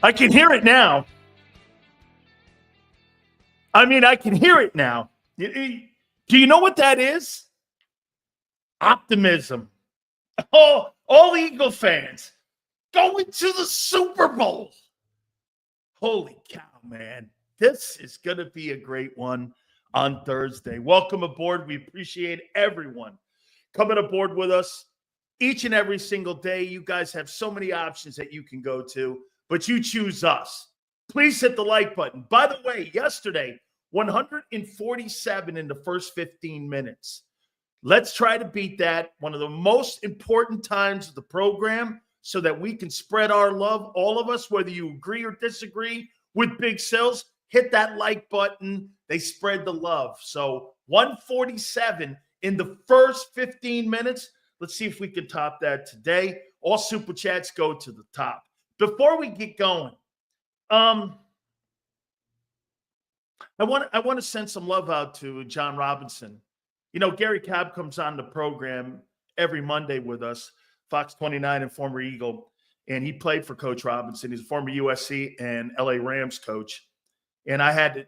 I can hear it now. I can hear it now. Do you know what that is? Optimism. Oh, all Eagle fans going to the Super Bowl. Holy cow, man. This is going to be a great one on Thursday. Welcome aboard. We appreciate everyone coming aboard with us each and every single day. You guys have so many options that you can go to, but you choose us. Please hit the like button. By the way, yesterday, 147 in the first 15 minutes. Let's try to beat that. One of the most important times of the program so that we can spread our love, all of us, whether you agree or disagree with Big Sills, hit that like button. They spread the love. So 147 in the first 15 minutes. Let's see if we can top that today. All Super Chats go to the top. Before we get going, I want to send some love out to John Robinson. You know, Gary Cobb comes on the program every Monday with us, Fox 29 and former Eagle, and he played for Coach Robinson. He's a former USC and LA Rams coach. And I had the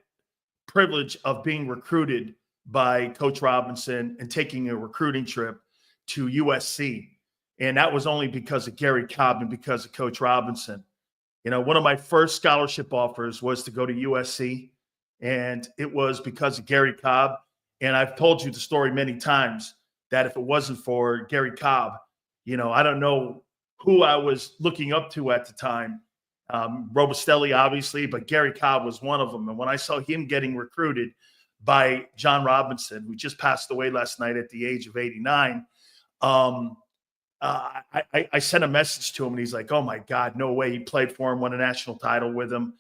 privilege of being recruited by Coach Robinson and taking a recruiting trip to USC. And that was only because of Gary Cobb and because of Coach Robinson. You know, one of my first scholarship offers was to go to USC, and it was because of Gary Cobb. And I've told you the story many times that if it wasn't for Gary Cobb, you know, I don't know who I was looking up to at the time. Robustelli, obviously, but Gary Cobb was one of them. And when I saw him getting recruited by John Robinson, who just passed away last night at the age of 89, I sent a message to him, and he's like, oh, my God, no way. He played for him, won a national title with him.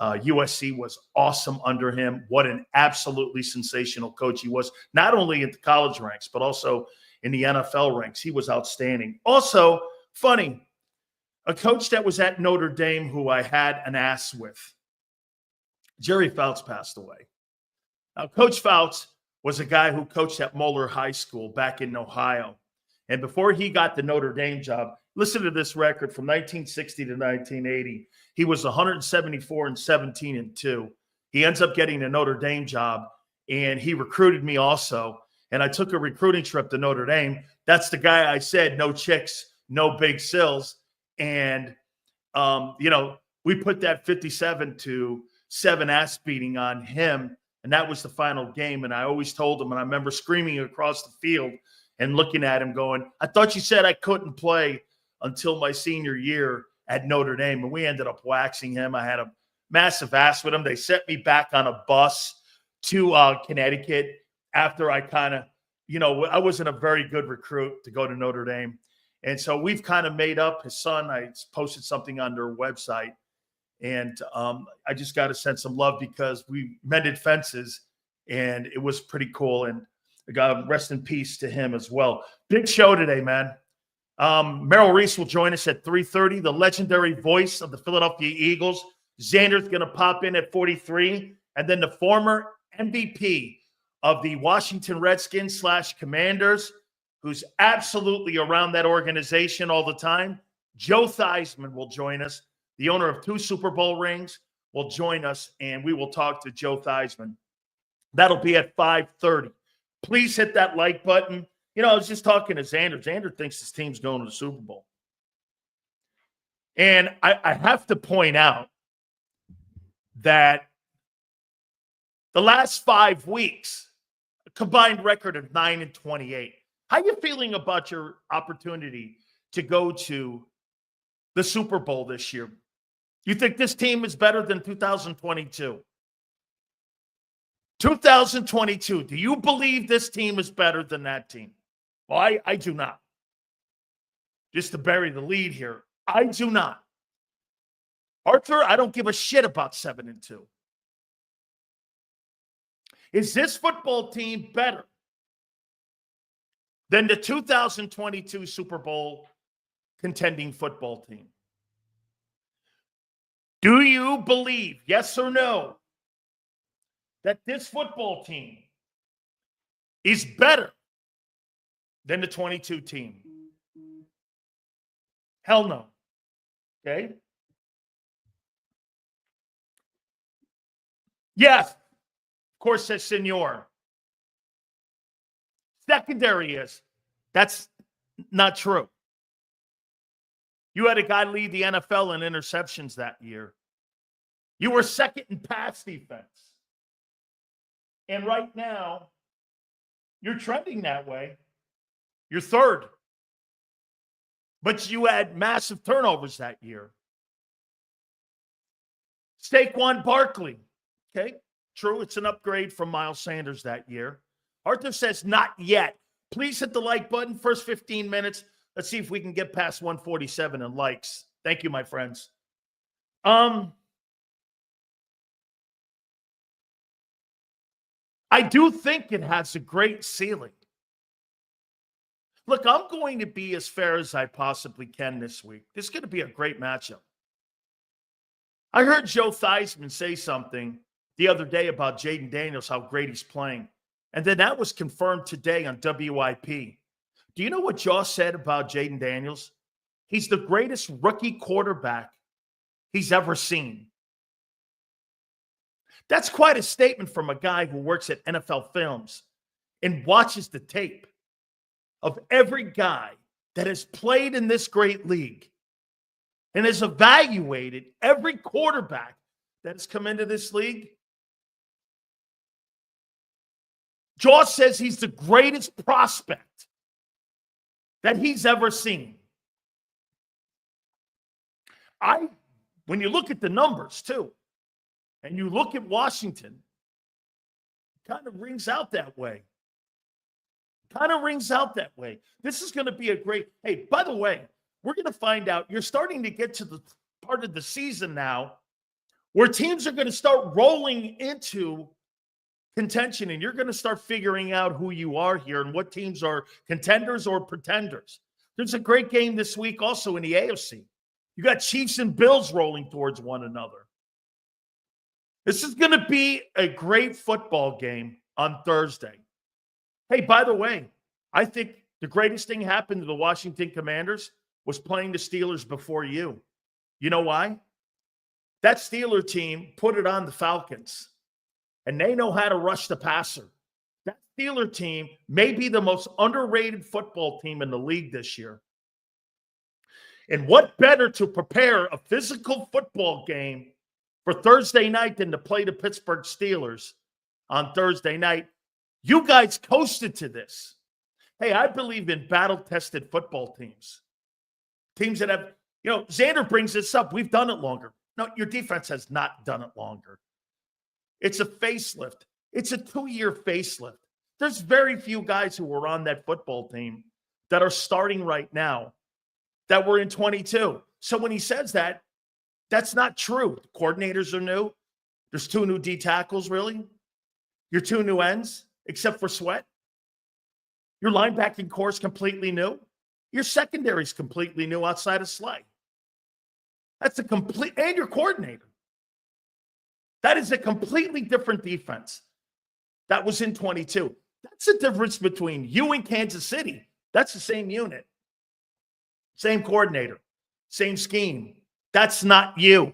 USC was awesome under him. What an absolutely sensational coach he was, not only at the college ranks, but also in the NFL ranks. He was outstanding. Also, funny, a coach that was at Notre Dame who I had an ass with, Jerry Fouts, passed away. Now, Coach Fouts was a guy who coached at Moeller High School back in Ohio. And before he got the Notre Dame job, listen to this record from 1960 to 1980. He was 174-17-2. He ends up getting a Notre Dame job, and he recruited me also. And I took a recruiting trip to Notre Dame. That's the guy I said, no chicks, no Big Sills. And, you know, we put that 57-7 ass beating on him, and that was the final game. And I always told him, and I remember screaming across the field and looking at him going, I thought you said I couldn't play until my senior year at Notre Dame. And we ended up waxing him. I had a massive ass with him. They sent me back on a bus to Connecticut after I kind of, you know, I wasn't a very good recruit to go to Notre Dame. And so we've kind of made up. His son, I posted something on their website. And I just got to send some love because we mended fences, and it was pretty cool. And God, rest in peace to him as well. Big show today, man. Merrill Reese will join us at 3:30, the legendary voice of the Philadelphia Eagles. Zander's going to pop in at 43. And then the former MVP of the Washington Redskins / Commanders, who's absolutely around that organization all the time, Joe Theismann will join us. The owner of 2 Super Bowl rings will join us, and we will talk to Joe Theismann. That'll be at 5:30. Please hit that like button. You know, I was just talking to Zander. Zander thinks his team's going to the Super Bowl. And I have to point out that the last 5 weeks, a combined record of 9-28. How you feeling about your opportunity to go to the Super Bowl this year? You think this team is better than 2022? 2022, do you believe this team is better than that team? Well, I do not. Just to bury the lead here, I do not. Arthur, I don't give a shit about 7-2. Is this football team better than the 2022 Super Bowl contending football team? Do you believe, yes or no, that this football team is better than the 22 team? Hell no. Okay? Yes. Of course, says Senor. Secondary is. That's not true. You had a guy lead the NFL in interceptions that year. You were second in pass defense. And right now, you're trending that way. You're third. But you had massive turnovers that year. Saquon Barkley. Okay, true. It's an upgrade from Miles Sanders that year. Arthur says not yet. Please hit the like button. First 15 minutes. Let's see if we can get past 147 in likes. Thank you, my friends. I do think it has a great ceiling. Look, I'm going to be as fair as I possibly can this week. This is going to be a great matchup. I heard Joe Theismann say something the other day about Jaden Daniels, how great he's playing. And then that was confirmed today on WIP. Do you know what Josh said about Jaden Daniels? He's the greatest rookie quarterback he's ever seen. That's quite a statement from a guy who works at NFL Films and watches the tape of every guy that has played in this great league and has evaluated every quarterback that has come into this league. Josh says he's the greatest prospect that he's ever seen. When you look at the numbers too, and you look at Washington, it kind of rings out that way. This is going to be a great, hey, by the way, we're going to find out, you're starting to get to the part of the season now where teams are going to start rolling into contention, and you're going to start figuring out who you are here and what teams are contenders or pretenders. There's a great game this week also in the AFC. You got Chiefs and Bills rolling towards one another. This is going to be a great football game on Thursday. Hey, by the way, I think the greatest thing happened to the Washington Commanders was playing the Steelers before you. You know why? That Steeler team put it on the Falcons, and they know how to rush the passer. That Steeler team may be the most underrated football team in the league this year. And what better to prepare a physical football game for Thursday night than to play the Pittsburgh Steelers on Thursday night? You guys coasted to this. Hey, I believe in battle-tested football teams. Teams that have, Zander brings this up. We've done it longer. No, your defense has not done it longer. It's a facelift. It's a 2-year facelift. There's very few guys who were on that football team that are starting right now that were in 22. So when he says that, that's not true. The coordinators are new. There's 2 new D tackles, really. Your 2 new ends, except for Sweat. Your linebacking core is completely new. Your secondary is completely new outside of Slay. That's and your coordinator. That is a completely different defense that was in 22. That's the difference between you and Kansas City. That's the same unit. Same coordinator. Same scheme. That's not you.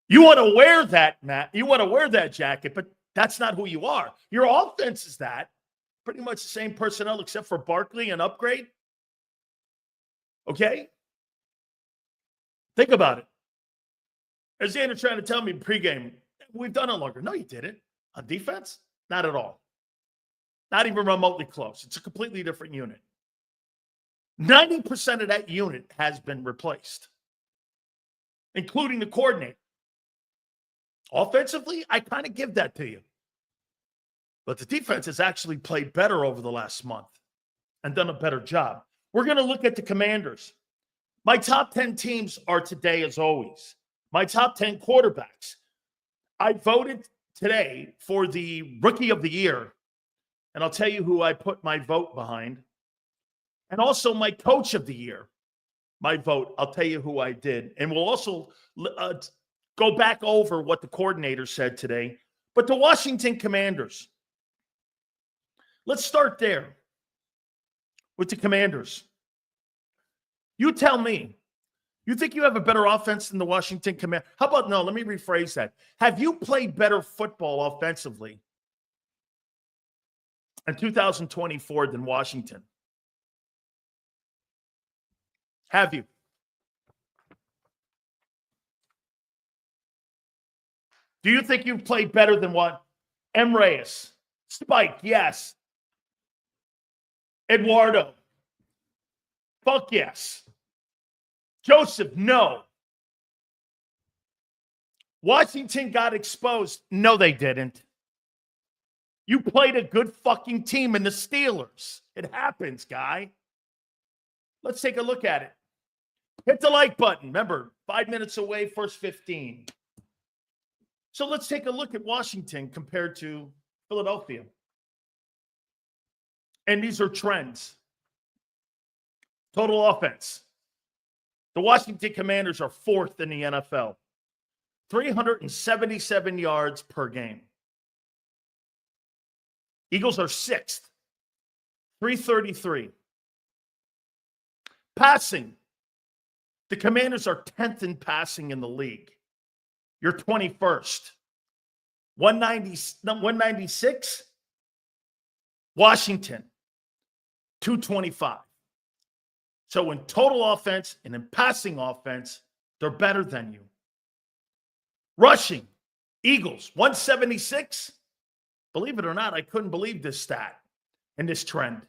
You want to wear that, Matt. You want to wear that jacket, but that's not who you are. Your offense is that. Pretty much the same personnel except for Barkley and upgrade. Okay? Think about it. As Zander trying to tell me pregame, we've done it longer. No, you didn't. On defense? Not at all. Not even remotely close. It's a completely different unit. 90% of that unit has been replaced, including the coordinator. Offensively, I kind of give that to you. But the defense has actually played better over the last month and done a better job. We're going to look at the Commanders. My top 10 teams are today, as always. My top 10 quarterbacks. I voted today for the Rookie of the Year, and I'll tell you who I put my vote behind. And also my Coach of the Year. My vote, I'll tell you who I did. And we'll also go back over what the coordinator said today. But the Washington Commanders. Let's start there with the Commanders. You tell me. You think you have a better offense than the Washington Commanders? How about, no, let me rephrase that. Have you played better football offensively in 2024 than Washington? Have you? Do you think you've played better than what? M. Reyes, Spike, yes. Eduardo, fuck yes. Joseph, no. Washington got exposed. No, they didn't. You played a good fucking team in the Steelers. It happens, guy. Let's take a look at it. Hit the like button. Remember, 5 minutes away, first 15. So let's take a look at Washington compared to Philadelphia. And these are trends. Total offense. The Washington Commanders are 4th in the NFL. 377 yards per game. Eagles are 6th. 333. Passing. The Commanders are 10th in passing in the league. You're 21st. 196. Washington, 225. So in total offense and in passing offense, they're better than you. Rushing, Eagles, 176. Believe it or not, I couldn't believe this stat and this trend.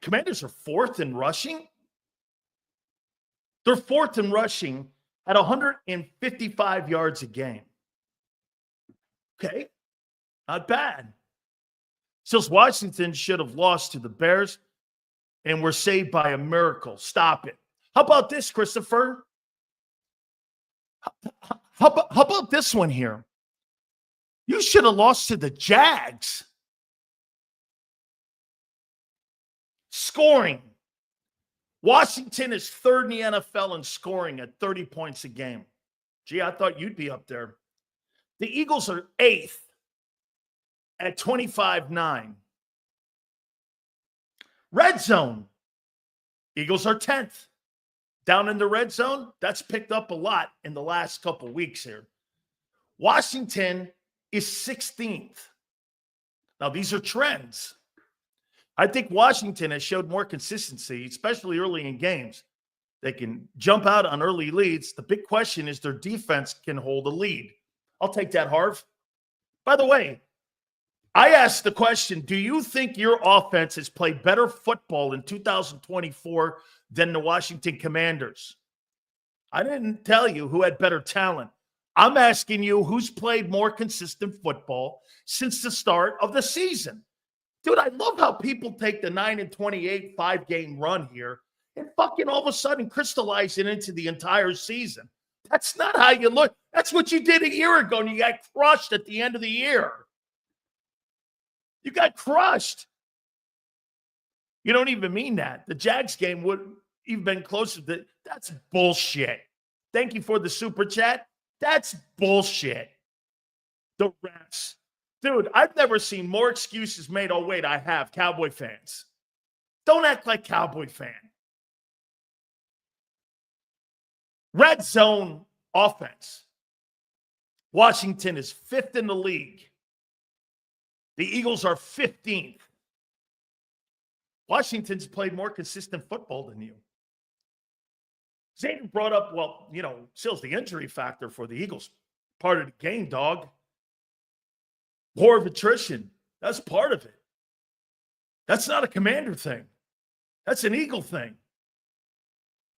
Commanders are 4th in rushing. They're 4th in rushing at 155 yards a game. Okay, not bad. Since Washington should have lost to the Bears and were saved by a miracle. Stop it. How about this, Christopher? How about this one here? You should have lost to the Jags. Scoring. Washington is 3rd in the NFL in scoring at 30 points a game. Gee, I thought you'd be up there. The Eagles are 8th at 25-9. Red zone. Eagles are 10th. Down in the red zone, that's picked up a lot in the last couple weeks here. Washington is 16th. Now, these are trends. I think Washington has showed more consistency, especially early in games. They can jump out on early leads. The big question is their defense can hold a lead. I'll take that, Harv. By the way, I asked the question, do you think your offense has played better football in 2024 than the Washington Commanders? I didn't tell you who had better talent. I'm asking you who's played more consistent football since the start of the season. Dude, I love how people take the 9-28 5-game run here and fucking all of a sudden crystallize it into the entire season. That's not how you look. That's what you did a year ago, and you got crushed at the end of the year. You got crushed. You don't even mean that. The Jags game would even been closer to that's bullshit. Thank you for the super chat. That's bullshit. The refs. Dude, I've never seen more excuses made. Oh, wait, I have. Cowboy fans. Don't act like Cowboy fan. Red zone offense. Washington is 5th in the league. The Eagles are 15th. Washington's played more consistent football than you. Zander brought up, well, still's the injury factor for the Eagles. Part of the game, dog. War of attrition. That's part of it. That's not a Commander thing. That's an Eagle thing.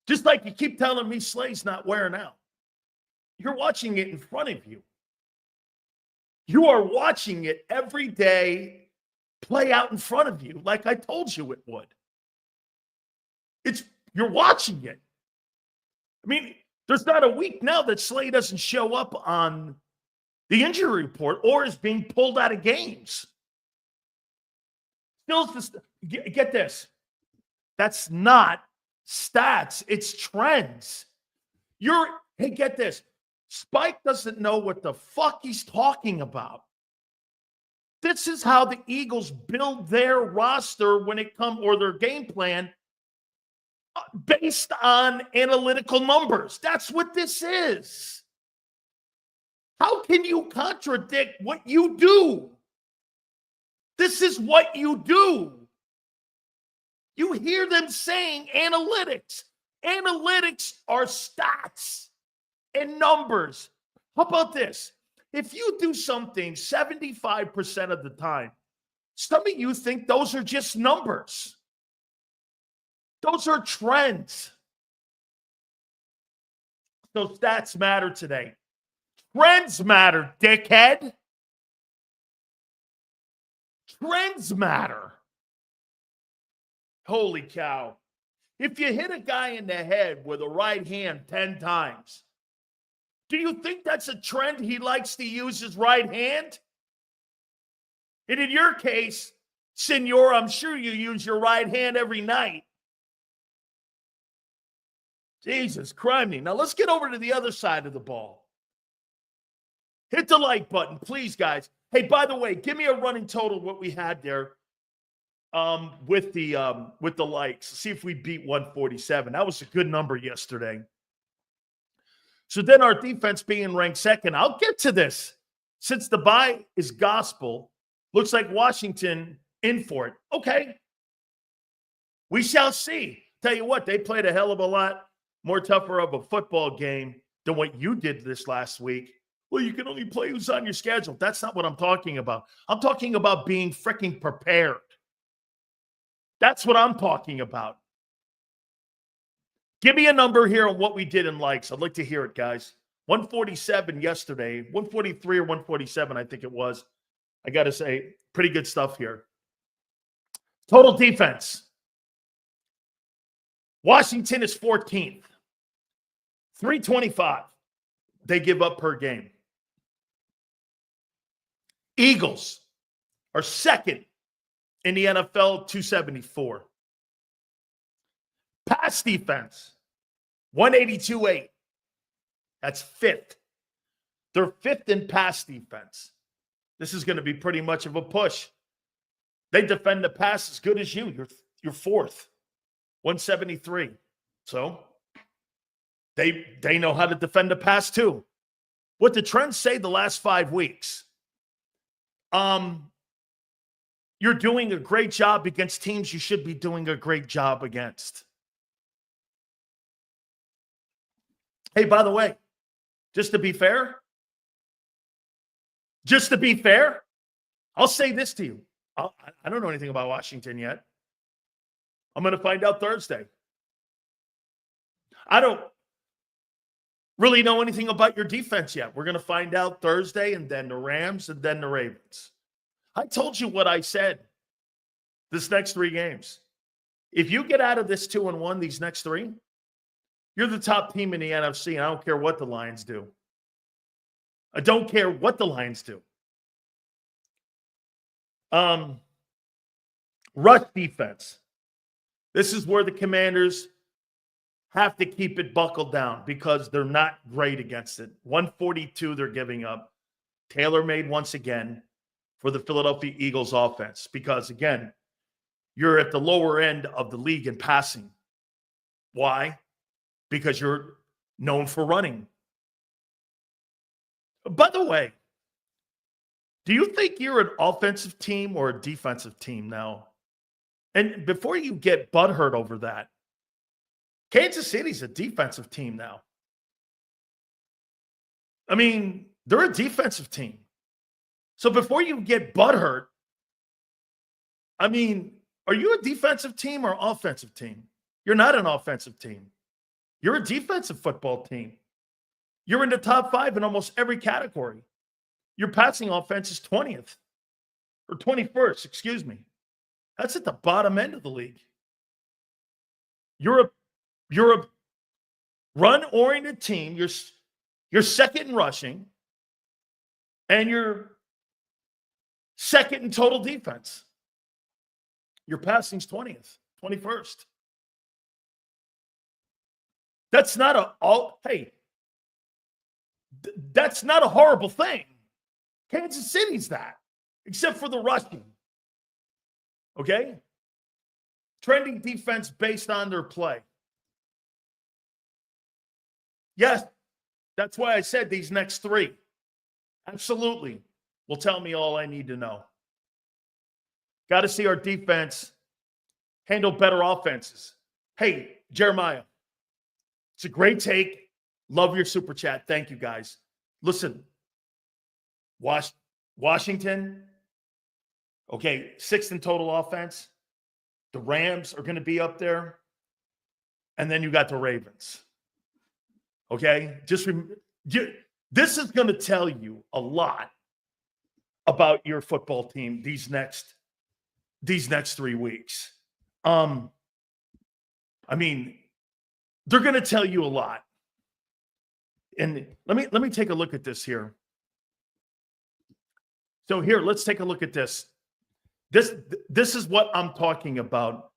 Just like you keep telling me Slay's not wearing out. You're watching it in front of you. You are watching it every day play out in front of you like I told you it would. You're watching it. I mean, there's not a week now that Slay doesn't show up on the injury report or is being pulled out of games. Get this. That's not stats. It's trends. Hey, get this. Spike doesn't know what the fuck he's talking about. This is how the Eagles build their roster when it comes, or their game plan based on analytical numbers. That's what this is. How can you contradict what you do? This is what you do. You hear them saying analytics. Analytics are stats and numbers. How about this? If you do something 75% of the time, some of you think those are just numbers. Those are trends. So stats matter today. Trends matter, dickhead. Trends matter. Holy cow. If you hit a guy in the head with a right hand 10 times, do you think that's a trend he likes to use his right hand? And in your case, senor, I'm sure you use your right hand every night. Jesus Christ. Now let's get over to the other side of the ball. Hit the like button, please, guys. Hey, by the way, give me a running total what we had there with the likes. See if we beat 147. That was a good number yesterday. So then our defense being ranked second. I'll get to this. Since the bye is gospel, looks like Washington in for it. Okay. We shall see. Tell you what, they played a hell of a lot more tougher of a football game than what you did this last week. Well, you can only play who's on your schedule. That's not what I'm talking about. I'm talking about being freaking prepared. That's what I'm talking about. Give me a number here on what we did in likes. I'd like to hear it, guys. 147 yesterday, 143 or 147, I think it was. I got to say, pretty good stuff here. Total defense. Washington is 14th. 325 they give up per game. Eagles are second in the NFL, 274. Pass defense, 182.8. That's fifth. They're fifth in pass defense. This is going to be pretty much of a push. They defend the pass as good as you. You're fourth, 173. So they know how to defend the pass too. What the trends say the last 5 weeks. You're doing a great job against teams you should be doing a great job against. Hey, by the way, just to be fair, I'll say this to you. I don't know anything about Washington yet. I'm going to find out Thursday. I don't really know anything about your defense yet. We're going to find out Thursday, and then the Rams, and then the Ravens. I told you what I said this next 3 games. If you get out of this 2-1, these next 3, you're the top team in the NFC, and I don't care what the Lions do. I don't care what the Lions do. Rush defense. This is where the Commanders have to keep it buckled down because they're not great against it. 142 they're giving up. Tailor-made once again for the Philadelphia Eagles offense because, again, you're at the lower end of the league in passing. Why? Because you're known for running. By the way, do you think you're an offensive team or a defensive team now? And before you get butthurt over that, Kansas City's a defensive team now. I mean, they're a defensive team. So before you get butthurt, I mean, are you a defensive team or offensive team? You're not an offensive team. You're a defensive football team. You're in the top 5 in almost every category. Your passing offense is 20th or 21st, excuse me. That's at the bottom end of the league. You're a run-oriented team. You're second in rushing, and you're second in total defense. Your passing's 20th, 21st. That's not that's not a horrible thing. Kansas City's that, except for the rushing. Okay? Trending defense based on their play. Yes, that's why I said these next three. Absolutely. Will tell me all I need to know. Got to see our defense handle better offenses. Hey, Jeremiah, it's a great take. Love your super chat. Thank you, guys. Listen, Washington, okay, 6th in total offense. The Rams are going to be up there. And then you got the Ravens. Okay? This is going to tell you a lot about your football team these next 3 weeks. I mean, they're going to tell you a lot. And let me take a look at this here. So here, let's take a look at this. This is what I'm talking about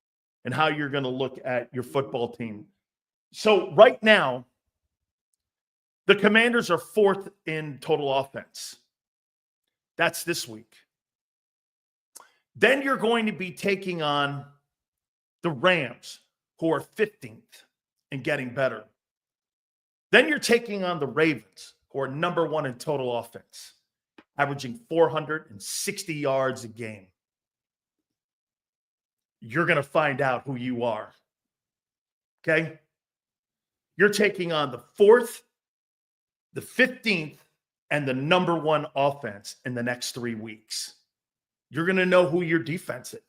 and how you're going to look at your football team. So right now, the Commanders are 4th in total offense. That's this week. Then you're going to be taking on the Rams, who are 15th and getting better. Then you're taking on the Ravens, who are number 1 in total offense, averaging 460 yards a game. You're going to find out who you are. Okay? You're taking on the 4th, the 15th, and the number 1 offense in the next 3 weeks. You're going to know who your defense is.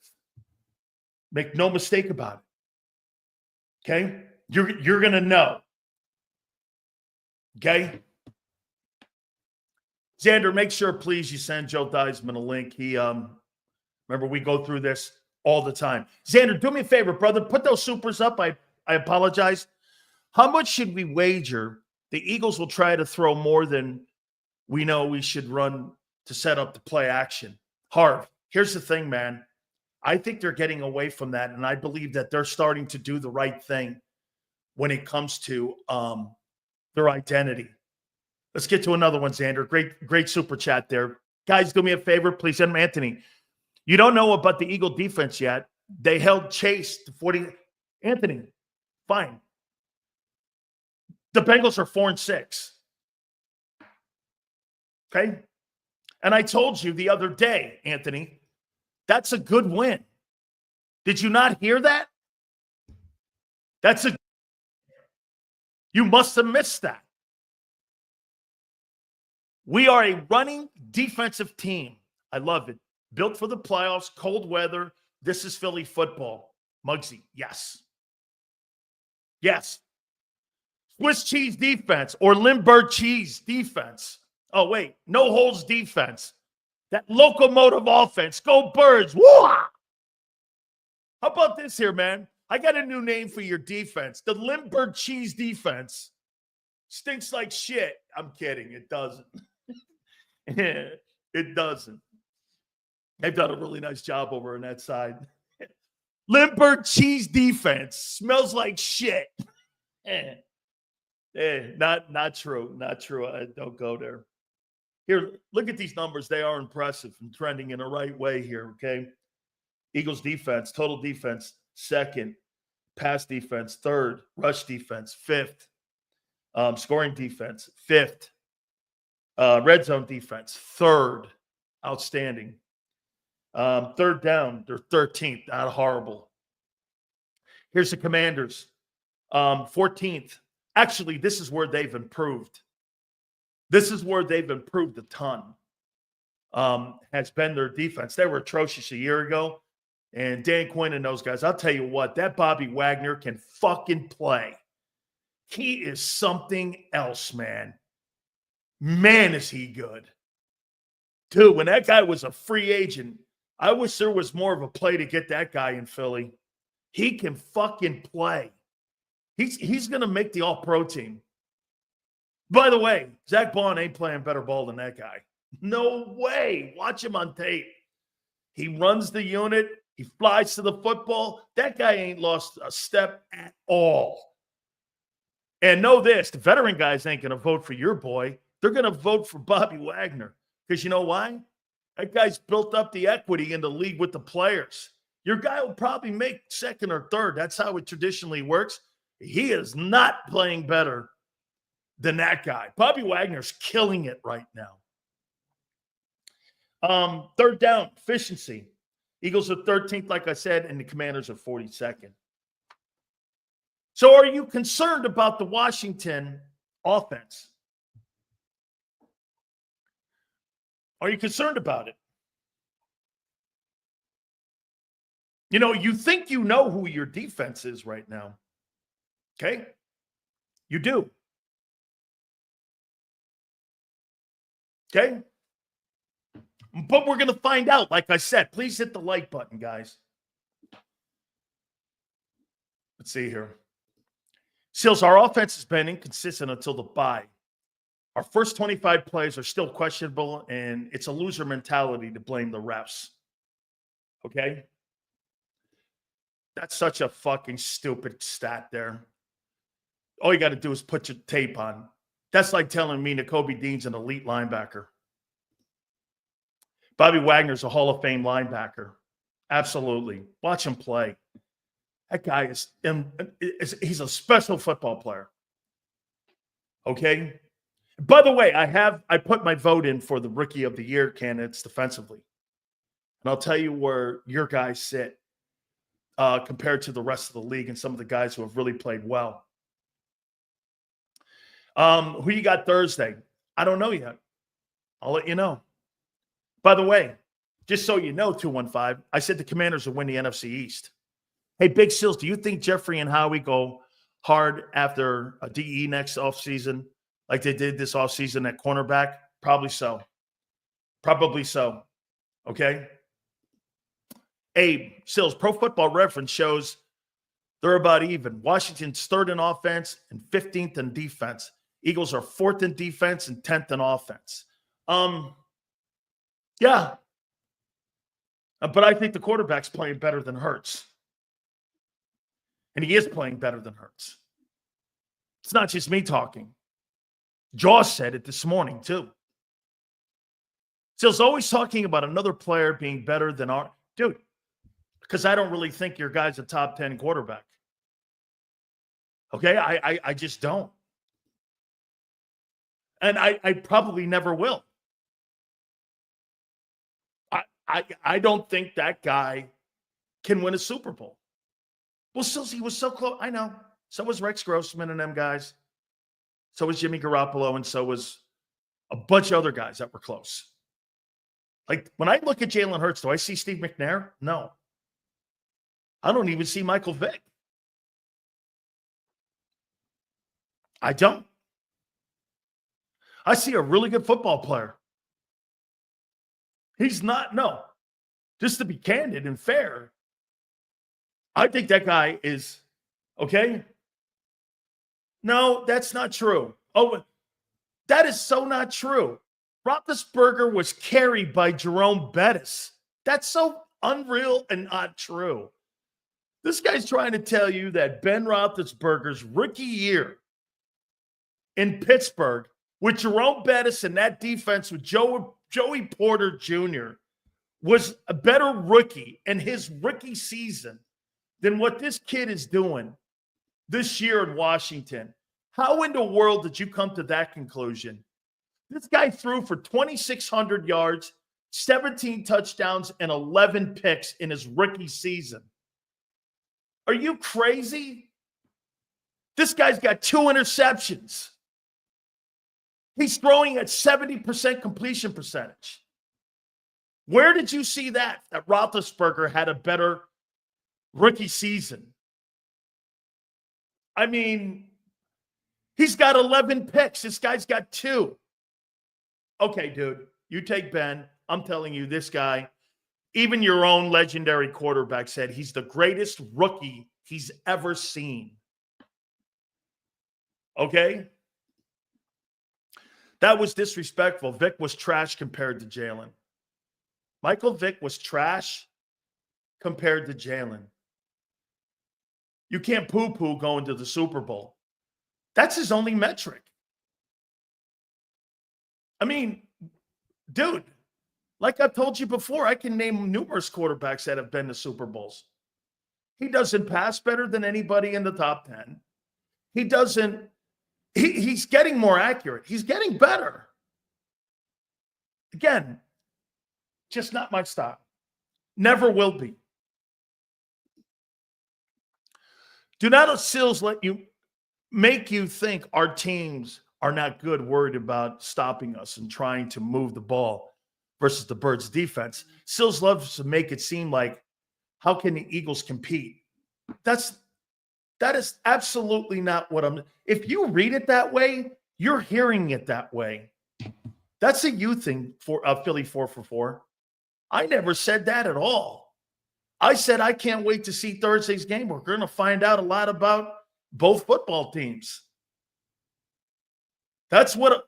Make no mistake about it. Okay? You're going to know. Okay? Zander, make sure, please, you send Joe Theismann a link. He, remember, we go through this all the time. Zander, do me a favor, brother. Put those supers up. I apologize. How much should we wager the Eagles will try to throw more than we know we should run to set up the play action? Harv, here's the thing, man. I think they're getting away from that, and I believe that they're starting to do the right thing when it comes to their identity. Let's get to another one, Zander. Great super chat there. Guys, do me a favor, please. Send them Anthony. You don't know about the Eagle defense yet. They held Chase to 40. Anthony, fine. The Bengals are 4-6. Okay? And I told you the other day, Anthony, that's a good win. Did you not hear that? You must have missed that. We are a running defensive team. I love it. Built for the playoffs, cold weather. This is Philly football. Muggsy, yes. Yes. Swiss cheese defense or Limburg cheese defense. Oh, wait. No holes defense. That locomotive offense. Go Birds. Woo! How about this here, man? I got a new name for your defense. The Limburg cheese defense. Stinks like shit. I'm kidding. It doesn't. It doesn't. They've done a really nice job over on that side. Limburg cheese defense. Smells like shit. Not true. Not true. Don't go there. Here, look at these numbers. They are impressive and trending in the right way here, okay? Eagles defense, total defense, 2nd. Pass defense, 3rd. Rush defense, 5th. Scoring defense, 5th. Red zone defense, 3rd. Outstanding. 3rd down, they're 13th. Not horrible. Here's the Commanders. 14th. Actually, this is where they've improved. This is where they've improved a ton. Has been their defense. They were atrocious a year ago. And Dan Quinn and those guys, I'll tell you what, that Bobby Wagner can fucking play. He is something else, man. Man, is he good. Dude, when that guy was a free agent, I wish there was more of a play to get that guy in Philly. He can fucking play. He's going to make the all-pro team. By the way, Zach Bond ain't playing better ball than that guy. No way. Watch him on tape. He runs the unit. He flies to the football. That guy ain't lost a step at all. And know this, the veteran guys ain't going to vote for your boy. They're going to vote for Bobby Wagner. Because you know why? That guy's built up the equity in the league with the players. Your guy will probably make 2nd or 3rd. That's how it traditionally works. He is not playing better than that guy. Bobby Wagner's killing it right now. Third down, efficiency. Eagles are 13th, like I said, and the Commanders are 42nd. So are you concerned about the Washington offense? Are you concerned about it? You know, you think you know who your defense is right now. Okay? You do. Okay? But we're going to find out. Like I said, please hit the like button, guys. Let's see here. Seals, our offense has been inconsistent until the bye. Our first 25 plays are still questionable, and it's a loser mentality to blame the refs. Okay? That's such a fucking stupid stat there. All you got to do is put your tape on. That's like telling me Nakobe Dean's an elite linebacker. Bobby Wagner's a Hall of Fame linebacker. Absolutely. Watch him play. That guy he's a special football player. Okay? By the way, I put my vote in for the Rookie of the Year candidates defensively. And I'll tell you where your guys sit compared to the rest of the league and some of the guys who have really played well. Who you got Thursday? I don't know yet. I'll let you know. By the way, just so you know, 215, I said the Commanders will win the NFC East. Hey, Big Seals, do you think Jeffrey and Howie go hard after a DE next offseason like they did this offseason at cornerback? Probably so. Probably so. Okay? Abe, Seals, Pro Football Reference shows they're about even. Washington's third in offense and 15th in defense. Eagles are fourth in defense and 10th in offense. Yeah. But I think the quarterback's playing better than Hurts. And he is playing better than Hurts. It's not just me talking. Jaws said it this morning, too. Seals always talking about another player being better than our... Dude, because I don't really think your guy's a top 10 quarterback. Okay? I just don't. And I probably never will. I don't think that guy can win a Super Bowl. Well, still, he was so close. I know. So was Rex Grossman and them guys. So was Jimmy Garoppolo, and so was a bunch of other guys that were close. Like, when I look at Jalen Hurts, do I see Steve McNair? No. I don't even see Michael Vick. I don't. I see a really good football player. He's not, no. Just to be candid and fair, I think that guy is, okay? No, that's not true. Oh, that is so not true. Roethlisberger was carried by Jerome Bettis. That's so unreal and not true. This guy's trying to tell you that Ben Roethlisberger's rookie year in Pittsburgh with Jerome Bettis and that defense with Joey Porter Jr. was a better rookie in his rookie season than what this kid is doing this year in Washington. How in the world did you come to that conclusion? This guy threw for 2,600 yards, 17 touchdowns, and 11 picks in his rookie season. Are you crazy? This guy's got 2 interceptions. He's throwing at 70% completion percentage. Where did you see that Roethlisberger had a better rookie season? I mean, he's got 11 picks. This guy's got 2. Okay, dude, you take Ben. I'm telling you, this guy, even your own legendary quarterback said he's the greatest rookie he's ever seen. Okay? That was disrespectful. Vic was trash compared to Jalen. Michael Vick was trash compared to Jalen. You can't poo-poo going to the Super Bowl. That's his only metric. I mean, dude, like I've told you before, I can name numerous quarterbacks that have been to Super Bowls. He doesn't pass better than anybody in the top 10. He's getting more accurate. He's getting better. Again, just not my style. Never will be. Do not let Sills make you think our teams are not good, worried about stopping us and trying to move the ball versus the Birds' defense. Sills loves to make it seem like, how can the Eagles compete? That is absolutely not what I'm. If you read it that way, you're hearing it that way. That's a you thing for Philly 4-for-4. I never said that at all. I said I can't wait to see Thursday's game. We're going to find out a lot about both football teams. That's what.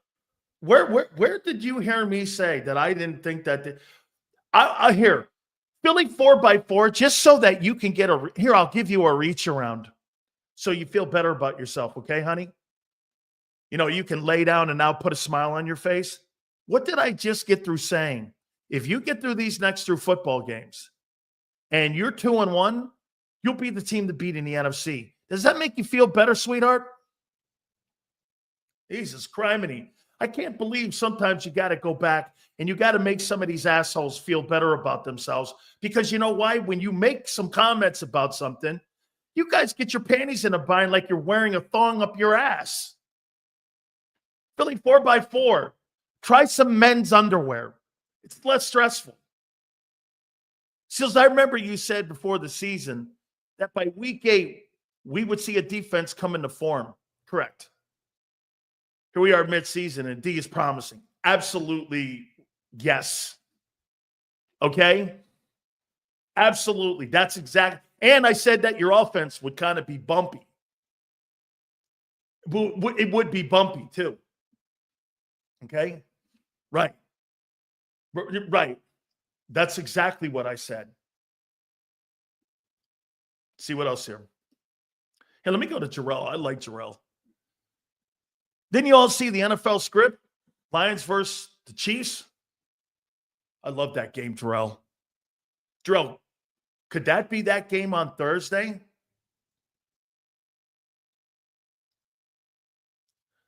Where did you hear me say that I didn't think that? I hear Philly 4x4 just so that you can get here. I'll give you a reach around so you feel better about yourself. Okay, honey? You can lay down and now put a smile on your face. What did I just get through saying? If you get through these next 2 football games and you're 2-1, you'll be the team to beat in the NFC. Does that make you feel better, sweetheart? Jesus criminy. I can't believe sometimes you got to go back and you got to make some of these assholes feel better about themselves, because you know why? When you make some comments about something, you guys get your panties in a bind like you're wearing a thong up your ass. Philly 4x4. Try some men's underwear. It's less stressful. Seals, I remember you said before the season that by week 8, we would see a defense come into form. Correct. Here we are mid-season, and D is promising. Absolutely, yes. Okay? Absolutely. That's exact. And I said that your offense would kind of be bumpy. It would be bumpy, too. Okay? Right. Right. That's exactly what I said. See what else here. Hey, let me go to Jarrell. I like Jarrell. Didn't you all see the NFL script? Lions versus the Chiefs? I love that game, Jarrell. Jarrell, could that be that game on Thursday?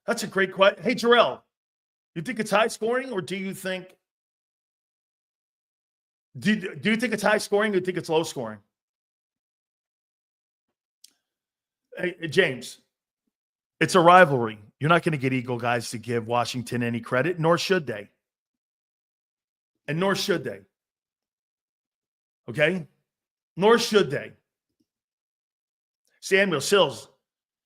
That's a great question. Hey, Jarrell, you think it's high scoring, or do you think do you think it's high scoring, or do you think it's low scoring? Hey, James, it's a rivalry. You're not going to get Eagle guys to give Washington any credit, nor should they. And nor should they. Okay? Nor should they. Samuel Sills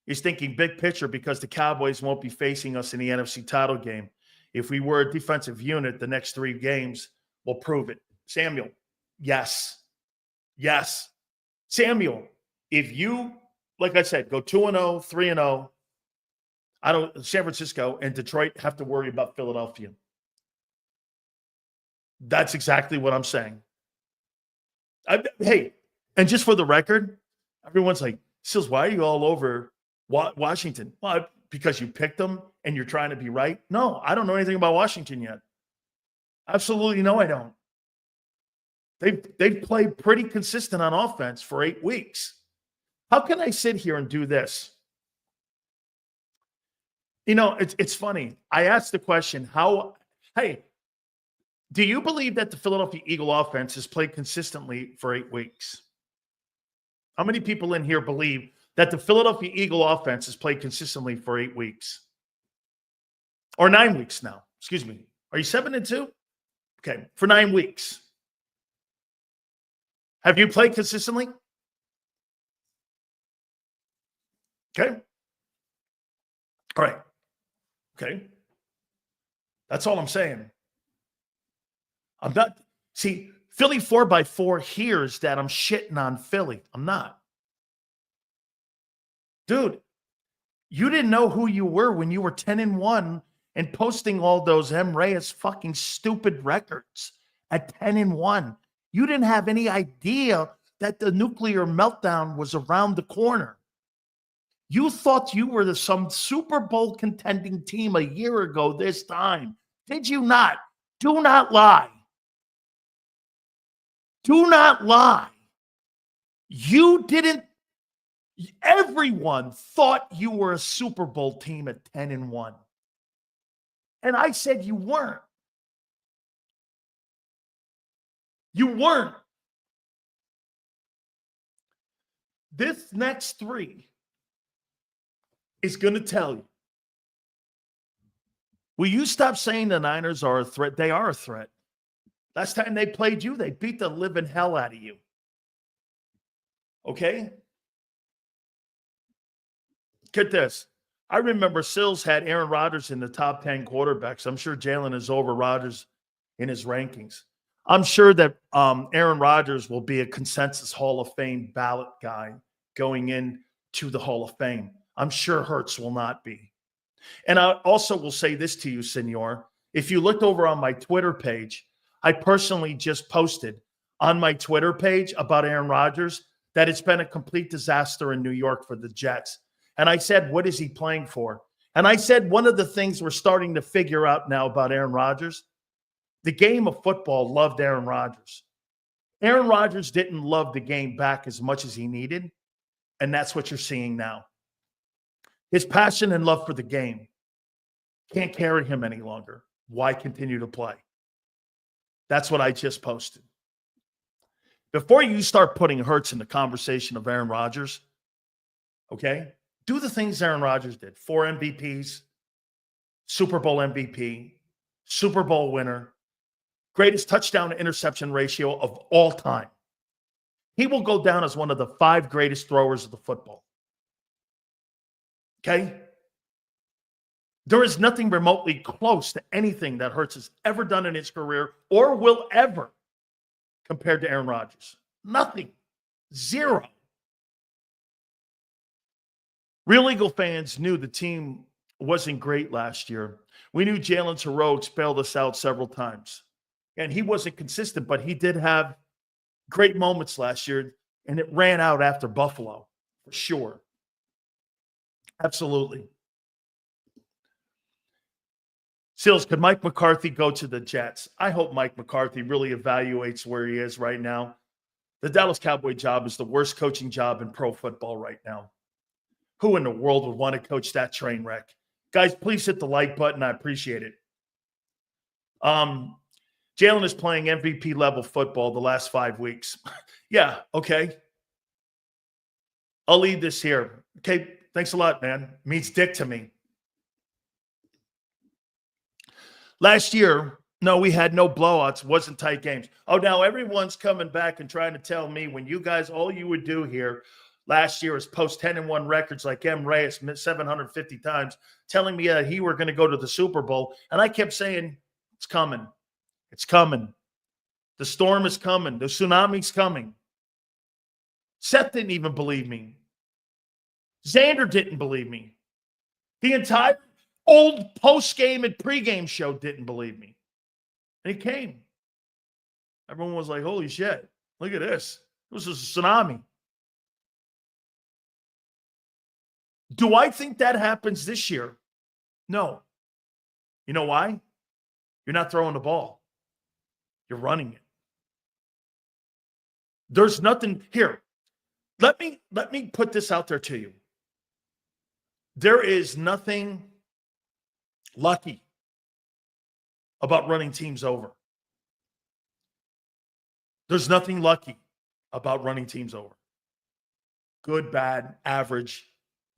is thinking big picture because the Cowboys won't be facing us in the NFC title game. If we were a defensive unit, the next 3 games will prove it. Samuel, yes. Yes. Samuel, if you, like I said, go 2-0, 3-0, San Francisco and Detroit have to worry about Philadelphia. That's exactly what I'm saying. Hey, and just for the record, everyone's like, Sills, why are you all over Washington? Well, because you picked them and you're trying to be right? No, I don't know anything about Washington yet. Absolutely no, I don't. They've played pretty consistent on offense for 8 weeks. How can I sit here and do this? It's funny. I asked the question, hey, do you believe that the Philadelphia Eagle offense has played consistently for 8 weeks? How many people in here believe that the Philadelphia Eagle offense has played consistently for 8 weeks? Or 9 weeks now. Excuse me. Are you 7-2? Okay, for 9 weeks. Have you played consistently? Okay. All right. Okay. That's all I'm saying. I'm not. See, Philly 4x4 hears that I'm shitting on Philly. I'm not. Dude, you didn't know who you were when you were 10-1 and posting all those M. Reyes fucking stupid records at 10-1. You didn't have any idea that the nuclear meltdown was around the corner. You thought you were some Super Bowl contending team a year ago this time. Did you not? Do not lie. Do not lie. You didn't Everyone thought you were a Super Bowl team at 10-1. And I said you weren't. You weren't. This next three is going to tell you. Will you stop saying the Niners are a threat? They are a threat. Last time they played you, they beat the living hell out of you. Okay? Get this. I remember Sills had Aaron Rodgers in the top 10 quarterbacks. I'm sure Jalen is over Rodgers in his rankings. I'm sure that Aaron Rodgers will be a consensus Hall of Fame ballot guy going into the Hall of Fame. I'm sure Hurts will not be. And I also will say this to you, Senor. If you looked over on my Twitter page, I personally just posted on my Twitter page about Aaron Rodgers that it's been a complete disaster in New York for the Jets. And I said, what is he playing for? And I said, one of the things we're starting to figure out now about Aaron Rodgers, the game of football loved Aaron Rodgers. Aaron Rodgers didn't love the game back as much as he needed. And that's what you're seeing now. His passion and love for the game can't carry him any longer. Why continue to play? That's what I just posted. Before you start putting Hurts in the conversation of Aaron Rodgers, okay, do the things Aaron Rodgers did. 4 MVPs, Super Bowl MVP, Super Bowl winner, greatest touchdown to interception ratio of all time. He will go down as one of the 5 greatest throwers of the football. Okay? There is nothing remotely close to anything that Hurts has ever done in his career or will ever compared to Aaron Rodgers. Nothing. Zero. Real Eagle fans knew the team wasn't great last year. We knew Jalen's heroics bailed us out several times. And he wasn't consistent, but he did have great moments last year, and it ran out after Buffalo, for sure. Absolutely. Seals, could Mike McCarthy go to the Jets? I hope Mike McCarthy really evaluates where he is right now. The Dallas Cowboy job is the worst coaching job in pro football right now. Who in the world would want to coach that train wreck? Guys, please hit the like button. I appreciate it. Jalen is playing MVP level football the last 5 weeks. Yeah, okay. I'll leave this here. Okay, thanks a lot, man. Means dick to me. Last year, no, we had no blowouts. Wasn't tight games. Oh, now everyone's coming back and trying to tell me when you guys, all you would do here last year is post 10-1 records like M. Reyes 750 times, telling me that he were going to go to the Super Bowl. And I kept saying, it's coming. It's coming. The storm is coming. The tsunami's coming. Seth didn't even believe me. Zander didn't believe me. The entire old post-game and pre-game show didn't believe me. And he came. Everyone was like, holy shit, look at this. This is a tsunami. Do I think that happens this year? No. You know why? You're not throwing the ball. You're running it. There's nothing here. Let me put this out there to you. There is nothing lucky about running teams over. There's nothing lucky about running teams over. Good, bad, average.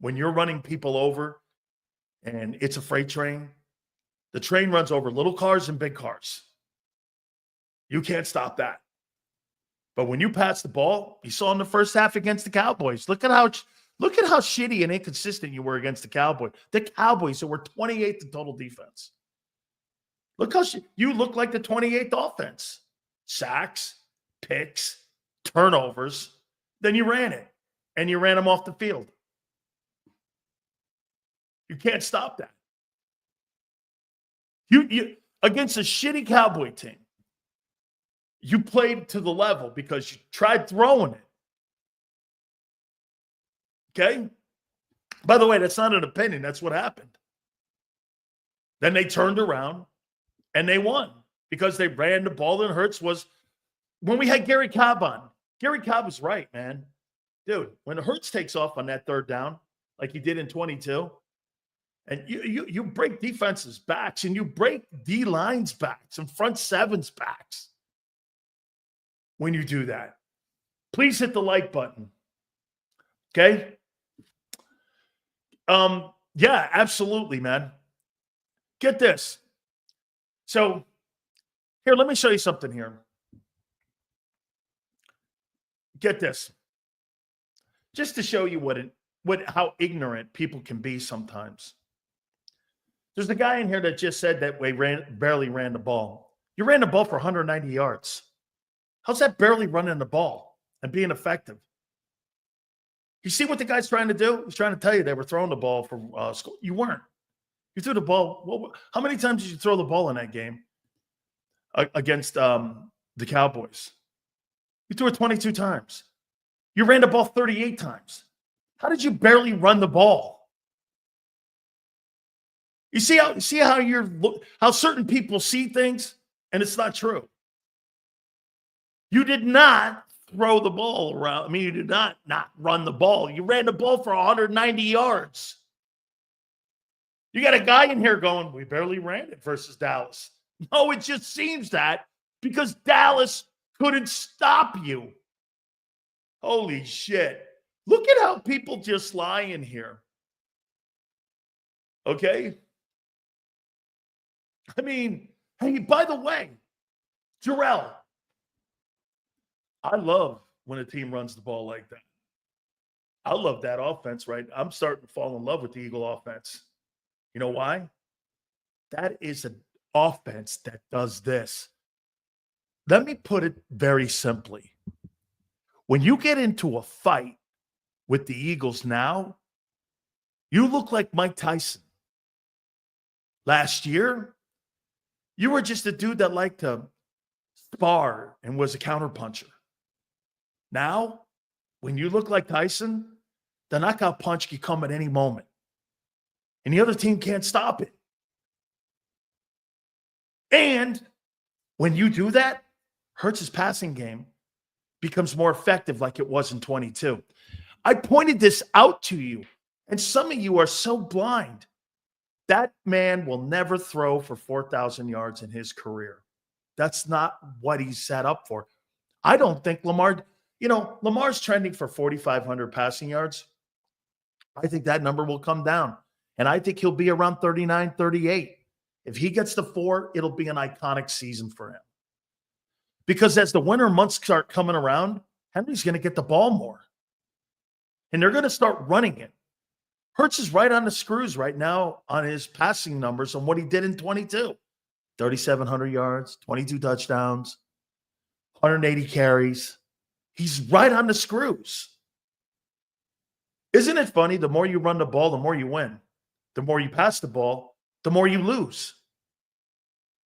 When you're running people over and it's a freight train, the train runs over little cars and big cars. You can't stop that. But when you pass the ball, you saw in the first half against the Cowboys. Look at how shitty and inconsistent you were against the Cowboys. The Cowboys, who were 28th in total defense. Look how you look like the 28th offense. Sacks, picks, turnovers. Then you ran it, and you ran them off the field. You can't stop that. You against a shitty Cowboy team, you played to the level because you tried throwing it. Okay? By the way, that's not an opinion. That's what happened. Then they turned around and they won because they ran the ball, and Hurts was – when we had Gary Cobb on, Gary Cobb was right, man. Dude, when Hurts takes off on that third down, like he did in 22, and you break defenses backs and you break D lines backs and front sevens backs when you do that. Please hit the like button. Okay? Yeah, absolutely, man. Get this. So here, let me show you something here. Get this. Just to show you how ignorant people can be sometimes. There's a guy in here that just said that we barely ran the ball. You ran the ball for 190 yards. How's that barely running the ball and being effective? You see what the guy's trying to do? He's trying to tell you they were throwing the ball for school. You weren't. You threw the ball. Well, how many times did you throw the ball in that game against the Cowboys? You threw it 22 times. You ran the ball 38 times. How did you barely run the ball? You see how certain people see things, and it's not true. You did not throw the ball around. I mean, you did not run the ball. You ran the ball for 190 yards. You got a guy in here going, we barely ran it versus Dallas. No, it just seems that because Dallas couldn't stop you. Holy shit. Look at how people just lie in here. Okay? I mean, hey, by the way, Jarrell, I love when a team runs the ball like that. I love that offense, right? I'm starting to fall in love with the Eagle offense. You know why? That is an offense that does this. Let me put it very simply. When you get into a fight with the Eagles now, you look like Mike Tyson. Last year, you were just a dude that liked to spar and was a counterpuncher. Now, when you look like Tyson, the knockout punch can come at any moment. And the other team can't stop it. And when you do that, Hurts' passing game becomes more effective like it was in 22. I pointed this out to you, and some of you are so blind. That man will never throw for 4,000 yards in his career. That's not what he's set up for. I don't think Lamar's trending for 4,500 passing yards. I think that number will come down, and I think he'll be around 39, 38. If he gets to 4, it'll be an iconic season for him. Because as the winter months start coming around, Henry's going to get the ball more. And they're going to start running it. Hurts is right on the screws right now on his passing numbers on what he did in 22. 3,700 yards, 22 touchdowns, 180 carries. He's right on the screws. Isn't it funny? The more you run the ball, the more you win. The more you pass the ball, the more you lose.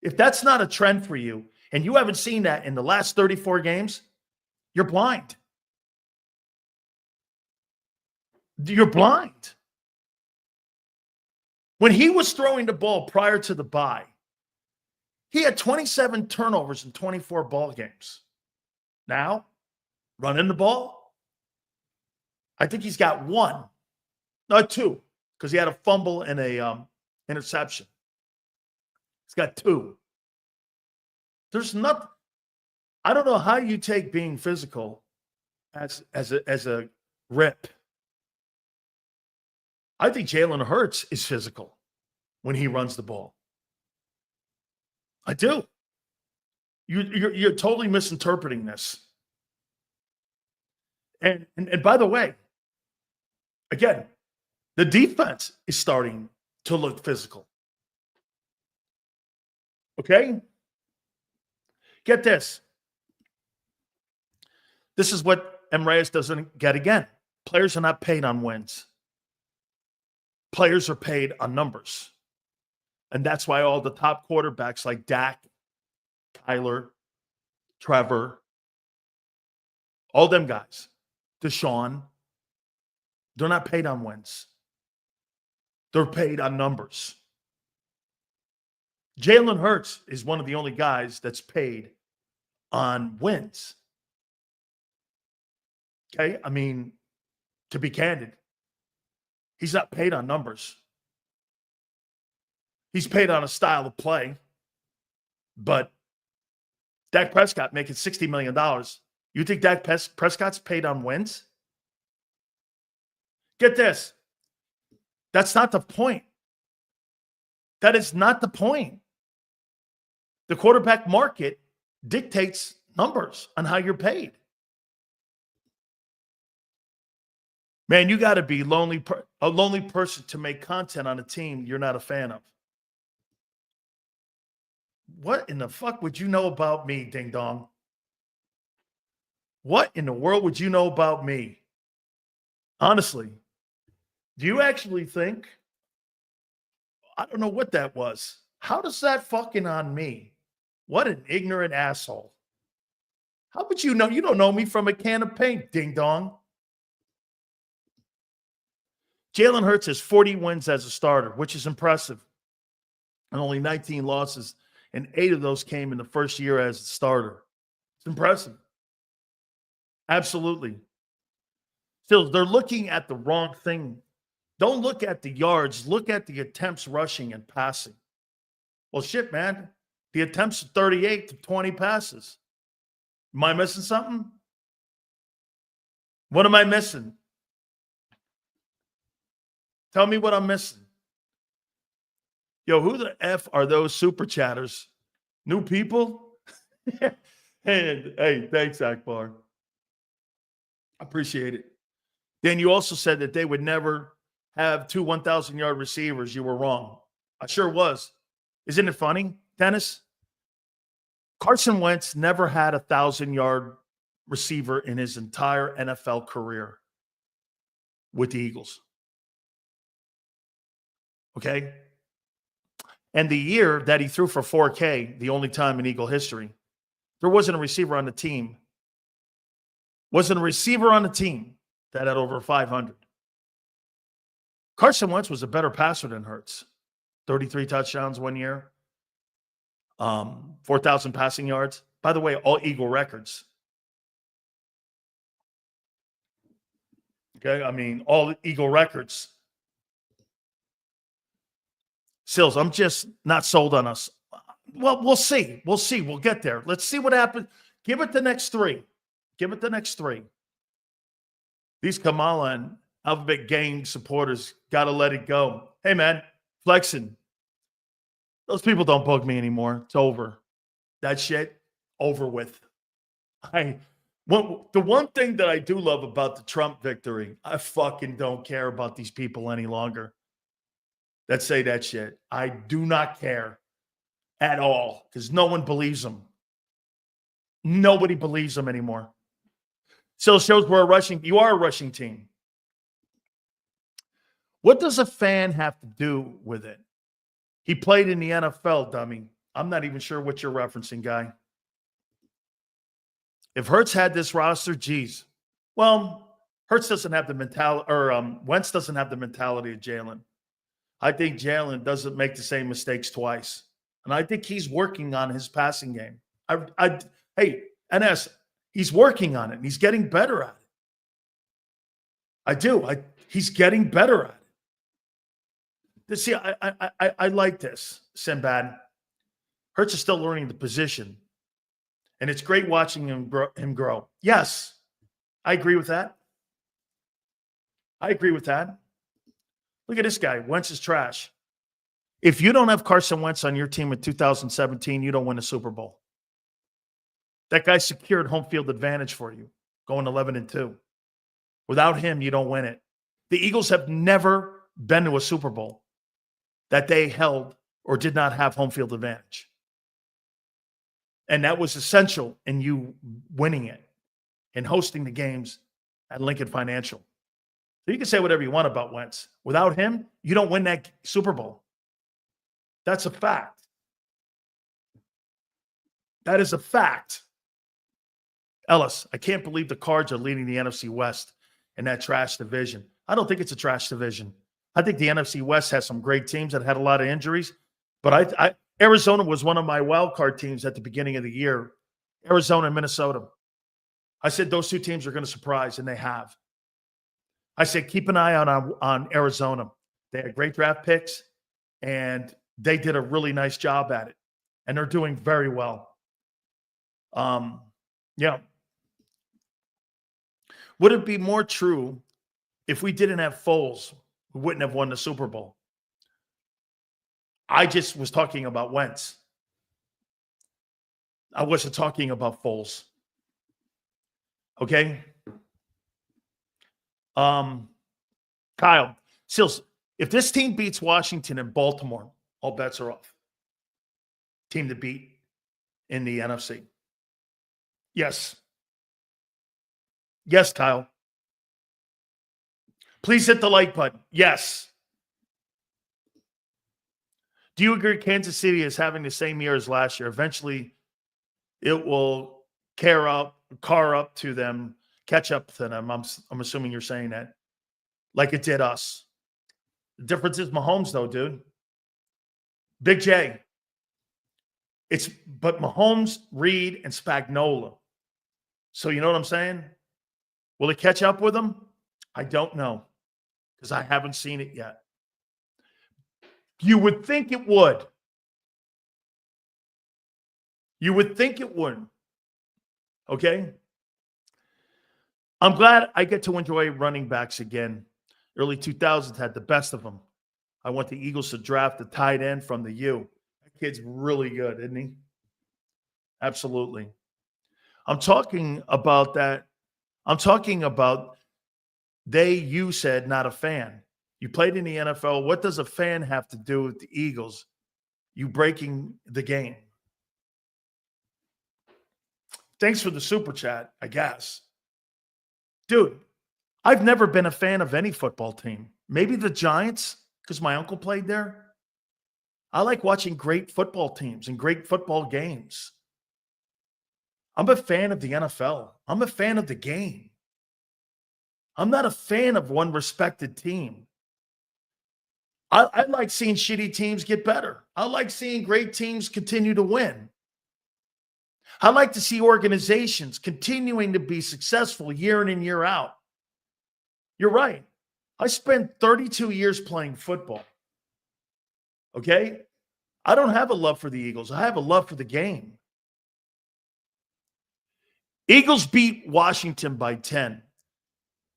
If that's not a trend for you, and you haven't seen that in the last 34 games, you're blind. You're blind. When he was throwing the ball prior to the bye, he had 27 turnovers in 24 ball games. Now, running the ball, I think he's got 1. No, 2, because he had a fumble and a interception. He's got 2. There's nothing. I don't know how you take being physical as a rip. I think Jalen Hurts is physical when he runs the ball. I do. You're totally misinterpreting this. And by the way, again, the defense is starting to look physical. Okay? Get this. This is what M. Reyes doesn't get again. Players are not paid on wins. Players are paid on numbers. And that's why all the top quarterbacks like Dak, Kyler, Trevor, all them guys, Deshaun, they're not paid on wins. They're paid on numbers. Jalen Hurts is one of the only guys that's paid on wins. Okay? I mean, to be candid. He's not paid on numbers. He's paid on a style of play. But Dak Prescott making $60 million. You think Dak Prescott's paid on wins? Get this. That's not the point. That is not the point. The quarterback market dictates numbers on how you're paid. Man, you got to be a lonely person to make content on a team you're not a fan of. What in the fuck would you know about me, ding dong? What in the world would you know about me? Honestly, do you actually think? I don't know what that was. How does that fucking on me? What an ignorant asshole. How would you know? You don't know me from a can of paint, ding dong. Jalen Hurts has 40 wins as a starter, which is impressive. And only 19 losses, and 8 of those came in the first year as a starter. It's impressive. Absolutely. Still, they're looking at the wrong thing. Don't look at the yards. Look at the attempts rushing and passing. Well, shit, man. The attempts are 38 to 20 passes. Am I missing something? What am I missing? Tell me what I'm missing. Yo, who the F are those super chatters? New people? Hey, thanks, Akbar. Appreciate it. Then you also said that they would never have 2 1,000-yard receivers. You were wrong. I sure was. Isn't it funny, Dennis? Carson Wentz never had a 1,000-yard receiver in his entire NFL career with the Eagles. Okay? And the year that he threw for 4K, the only time in Eagle history, there wasn't a receiver on the team. Wasn't a receiver on the team that had over 500. Carson Wentz was a better passer than Hurts. 33 touchdowns one year. 4,000 passing yards. By the way, all Eagle records. Okay, I mean, all Eagle records. Sills, I'm just not sold on us. Well, we'll see. We'll see. We'll get there. Let's see what happens. Give it the next 3. Give it the next 3. These Kamala and Alphabet Gang supporters got to let it go. Hey, man, flexing. Those people don't bug me anymore. It's over. That shit, over with. The one thing that I do love about the Trump victory, I fucking don't care about these people any longer that say that shit. I do not care at all because no one believes them. Nobody believes them anymore. So it shows you are a rushing team. What does a fan have to do with it? He played in the NFL, dummy. I'm not even sure what you're referencing, guy. If Hurts had this roster, geez. Well, Hurts doesn't have the mentality, or Wentz doesn't have the mentality of Jalen. I think Jalen doesn't make the same mistakes twice. And I think he's working on his passing game. Hey, NS, he's working on it. And he's getting better at it. I do. He's getting better at it. See, I like this, Sinbad. Hurts is still learning the position. And it's great watching him grow. Yes, I agree with that. Look at this guy. Wentz is trash. If you don't have Carson Wentz on your team in 2017, you don't win a Super Bowl. That guy secured home field advantage for you, going 11-2. Without him, you don't win it. The Eagles have never been to a Super Bowl that they held or did not have home field advantage. And that was essential in you winning it and hosting the games at Lincoln Financial. So you can say whatever you want about Wentz. Without him, you don't win that Super Bowl. That's a fact. That is a fact. Ellis, I can't believe the Cards are leading the NFC West in that trash division. I don't think it's a trash division. I think the NFC West has some great teams that had a lot of injuries. But Arizona was one of my wild card teams at the beginning of the year. Arizona and Minnesota. I said those two teams are going to surprise, and they have. I said, keep an eye on Arizona. They had great draft picks, and they did a really nice job at it, and they're doing very well. Yeah. Would it be more true if we didn't have Foles? We wouldn't have won the Super Bowl. I just was talking about Wentz. I wasn't talking about Foles. Okay? Kyle, Sills, if this team beats Washington and Baltimore, all bets are off. Team to beat in the NFC. Yes. Yes, Kyle. Please hit the like button. Yes. Do you agree Kansas City is having the same year as last year? Eventually, it will car up to them, catch up to them. I'm assuming you're saying that. Like it did us. The difference is Mahomes, though, dude. Big J. But Mahomes, Reed, and Spagnuolo. So you know what I'm saying? Will it catch up with them? I don't know, because I haven't seen it yet. You would think it would. You would think it would. Okay? I'm glad I get to enjoy running backs again. Early 2000s had the best of them. I want the Eagles to draft a tight end from the U. That kid's really good, isn't he? Absolutely. I'm talking about that. I'm talking about you said not a fan. You played in the NFL. What does a fan have to do with the Eagles? You breaking the game. Thanks for the super chat, I guess. Dude, I've never been a fan of any football team. Maybe the Giants, because my uncle played there. I like watching great football teams and great football games. I'm a fan of the NFL. I'm a fan of the game. I'm not a fan of one respected team. I like seeing shitty teams get better. I like seeing great teams continue to win. I like to see organizations continuing to be successful year in and year out. You're right. I spent 32 years playing football. Okay? I don't have a love for the Eagles. I have a love for the game. Eagles beat Washington by 10.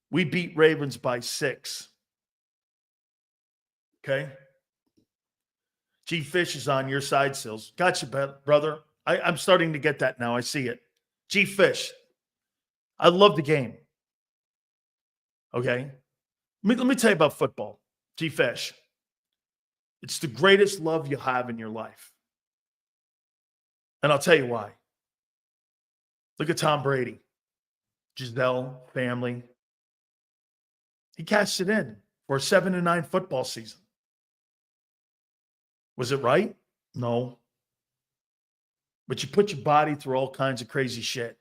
We beat Ravens by 6. Okay? G Fish is on your side, Sills. Gotcha, brother. I'm starting to get that now. I see it. G Fish. I love the game. Okay? Let me tell you about football. G Fish. It's the greatest love you have in your life. And I'll tell you why. Look at Tom Brady. Giselle, family. He cashed it in for a 7-9 football season. Was it right? No. But you put your body through all kinds of crazy shit.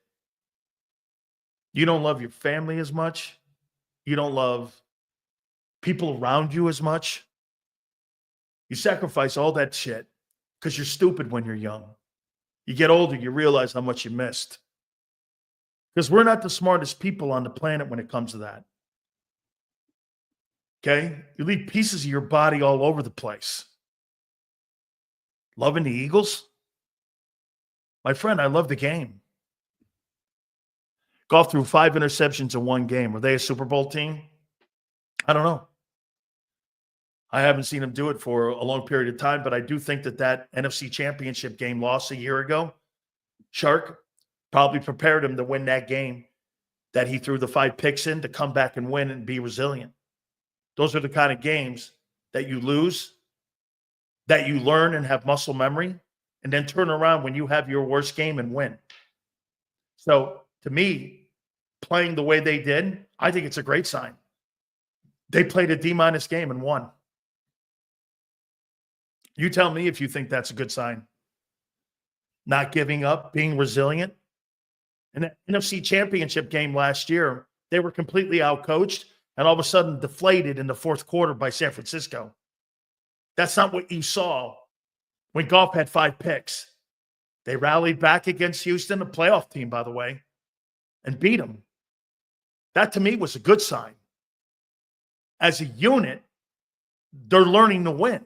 You don't love your family as much. You don't love people around you as much. You sacrifice all that shit because you're stupid when you're young. You get older, you realize how much you missed. Because we're not the smartest people on the planet when it comes to that. Okay? You leave pieces of your body all over the place. Loving the Eagles? My friend, I love the game. Golf threw 5 interceptions in one game. Were they a Super Bowl team? I don't know. I haven't seen them do it for a long period of time, but I do think that NFC Championship game loss a year ago, Shark probably prepared him to win that game that he threw the 5 picks in to come back and win and be resilient. Those are the kind of games that you lose, that you learn and have muscle memory, and then turn around when you have your worst game and win. So to me, playing the way they did, I think it's a great sign. They played a D- game and won. You tell me if you think that's a good sign. Not giving up, being resilient. In the NFC Championship game last year, they were completely outcoached and all of a sudden deflated in the fourth quarter by San Francisco. That's not what you saw when Goff had 5 picks. They rallied back against Houston, a playoff team, by the way, and beat them. That, to me, was a good sign. as a unit, they're learning to win.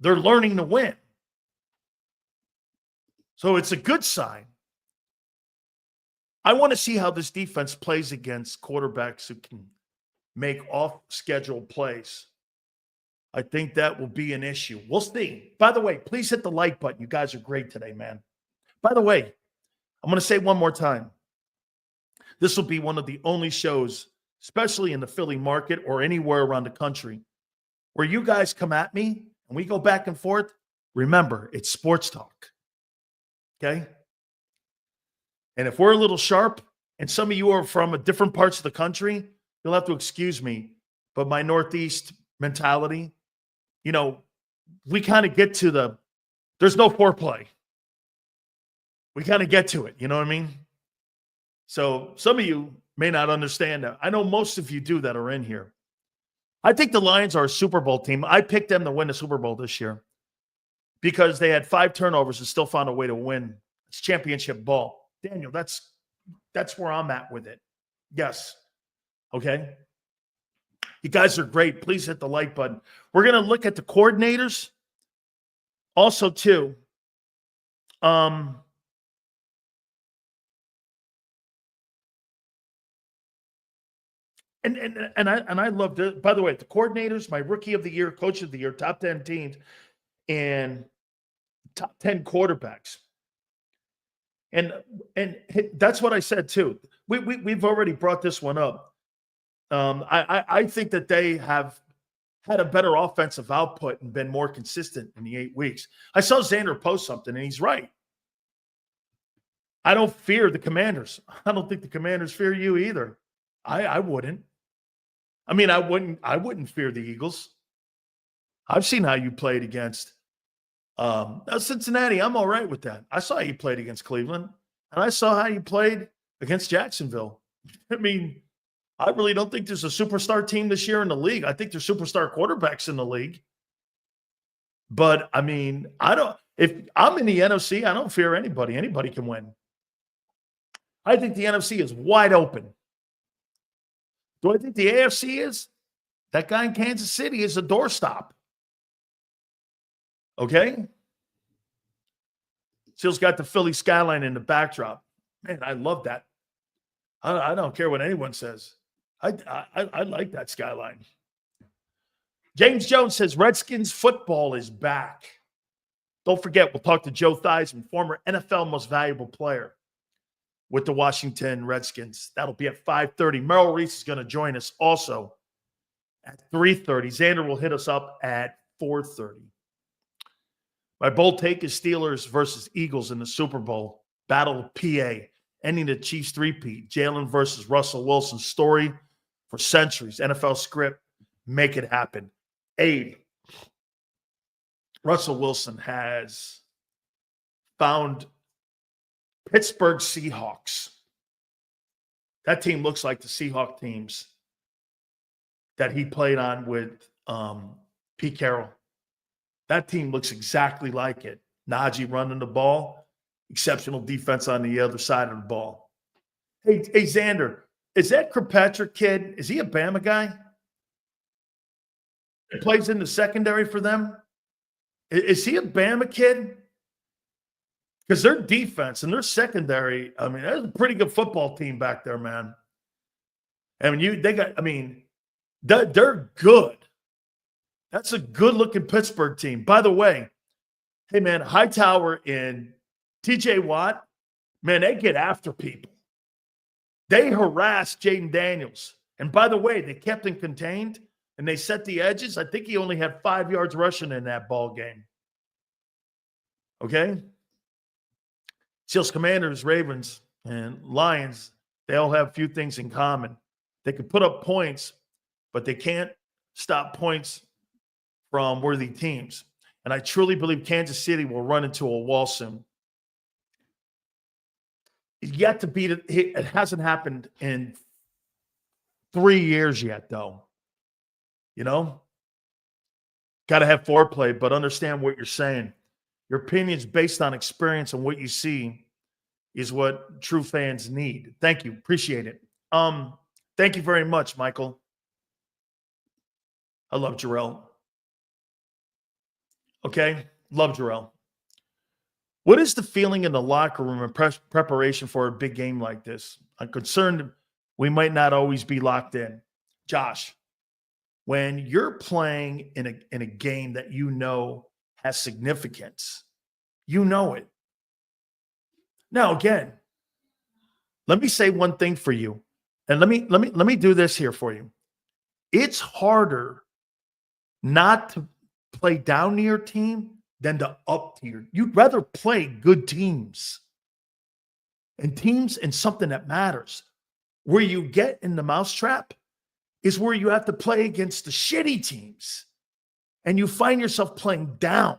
They're learning to win. So it's a good sign. I want to see how this defense plays against quarterbacks who can make off-schedule plays. I think that will be an issue. We'll see. By the way, please hit the like button. You guys are great today, man. By the way, I'm going to say one more time. This will be one of the only shows, especially in the Philly market or anywhere around the country, where you guys come at me and we go back and forth. Remember, it's sports talk. Okay? And if we're a little sharp, and some of you are from different parts of the country, you'll have to excuse me. But my Northeast mentality, we kind of get to there's no foreplay. We kind of get to it. You know what I mean? So some of you may not understand that. I know most of you do that are in here. I think the Lions are a Super Bowl team. I picked them to win the Super Bowl this year because they had 5 turnovers and still found a way to win. It's championship ball. Daniel, that's where I'm at with it. Yes. Okay. You guys are great. Please hit the like button. We're going to look at the coordinators also too. And I loved it. By the way, the coordinators, my rookie of the year, coach of the year, top 10 teams, and top 10 quarterbacks. And that's what I said too. We've already brought this one up. I think that they have had a better offensive output and been more consistent in the 8 weeks. I saw Zander post something, and he's right. I don't fear the Commanders. I don't think the Commanders fear you either. I wouldn't. I mean, I wouldn't fear the Eagles. I've seen how you played against Cincinnati. I'm all right with that. I saw how you played against Cleveland, and I saw how you played against Jacksonville. I mean, I really don't think there's a superstar team this year in the league. I think there's superstar quarterbacks in the league. But, I mean, if I'm in the NFC, I don't fear anybody. Anybody can win. I think the NFC is wide open. Do I think the AFC is? That guy in Kansas City is a doorstop. Okay? Still's got the Philly skyline in the backdrop. Man, I love that. I don't care what anyone says. I like that skyline. James Jones says Redskins football is back. Don't forget, we'll talk to Joe Theismann, former NFL most valuable player with the Washington Redskins. That'll be at 5:30. Merrill Reese is going to join us also at 3:30. Zander will hit us up at 4:30. My bold take is Steelers versus Eagles in the Super Bowl. Battle of PA, ending the Chiefs three-peat. Jalen versus Russell Wilson. Story for centuries. NFL script. Make it happen. Abe. Russell Wilson has found Pittsburgh Seahawks. That team looks like the Seahawk teams that he played on with Pete Carroll. That team looks exactly like it. Najee running the ball, exceptional defense on the other side of the ball. Hey, Zander, is that Kirkpatrick kid, is he a Bama guy? He plays in the secondary for them? Is he a Bama kid? Because their defense and their secondary, I mean, that's a pretty good football team back there, man. I mean, they're good. That's a good-looking Pittsburgh team. By the way, hey, man, Hightower and T.J. Watt, man, they get after people. They harass Jaden Daniels. And by the way, they kept him contained, and they set the edges. I think he only had 5 yards rushing in that ball game. Okay? Seals, Commanders, Ravens, and Lions, they all have a few things in common. They can put up points, but they can't stop points from worthy teams. And I truly believe Kansas City will run into a wall soon. It's yet to beat it. It hasn't happened in 3 years yet, though. You know? Got to have foreplay, but understand what you're saying. Your opinion's based on experience and what you see is what true fans need. Thank you. Appreciate it. Thank you very much, Michael. I love Jarrell. Okay? Love Jarrell. What is the feeling in the locker room in preparation for a big game like this? I'm concerned we might not always be locked in. Josh, when you're playing in a game that you know has significance, you know it. Now, again, let me say one thing for you, and let me do this here for you. It's harder not to play down to your team than to up to your. You'd rather play good teams and teams in something that matters. Where you get in the mousetrap is where you have to play against the shitty teams, and you find yourself playing down.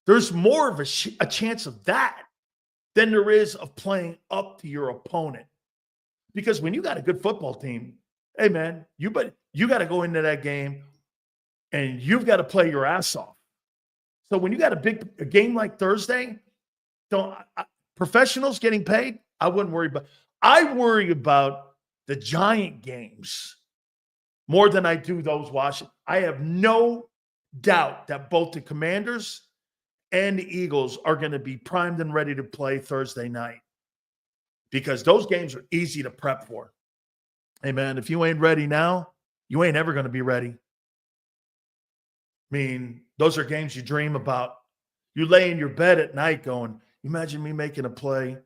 There's more of a chance of that than there is of playing up to your opponent. Because when you got a good football team, hey man, you got to go into that game and you've got to play your ass off. So when you got a game like Thursday, professionals getting paid, I wouldn't worry about. I worry about the giant games more than I do those Washington. I have no doubt that both the Commanders and the Eagles are going to be primed and ready to play Thursday night because those games are easy to prep for. Hey, man, if you ain't ready now, you ain't ever going to be ready. I mean, those are games you dream about. You lay in your bed at night going, imagine me making a play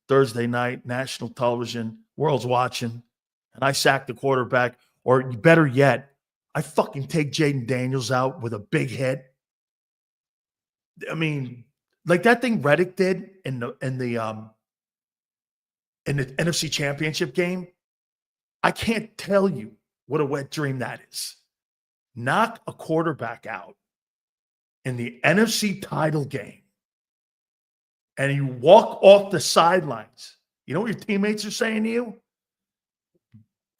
Thursday night, national television, world's watching, and I sack the quarterback. Or better yet, I fucking take Jaden Daniels out with a big hit. I mean, like that thing Reddick did in the NFC Championship game. I can't tell you what a wet dream that is. Knock a quarterback out in the NFC title game, and you walk off the sidelines. You know what your teammates are saying to you?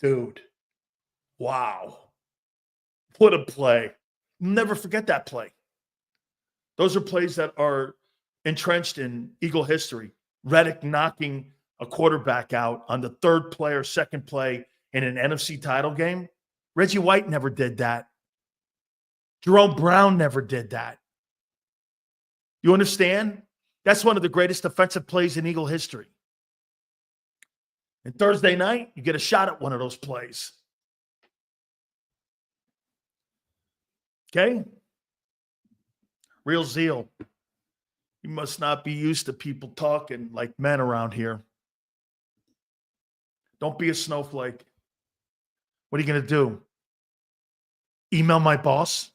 Dude, wow. What a play. Never forget that play. Those are plays that are entrenched in Eagle history. Reddick knocking a quarterback out on the third play or second play in an NFC title game. Reggie White never did that. Jerome Brown never did that. You understand? That's one of the greatest defensive plays in Eagle history. And Thursday night, you get a shot at one of those plays. Okay? Real zeal. You must not be used to people talking like men around here. Don't be a snowflake. What are you going to do? Email my boss?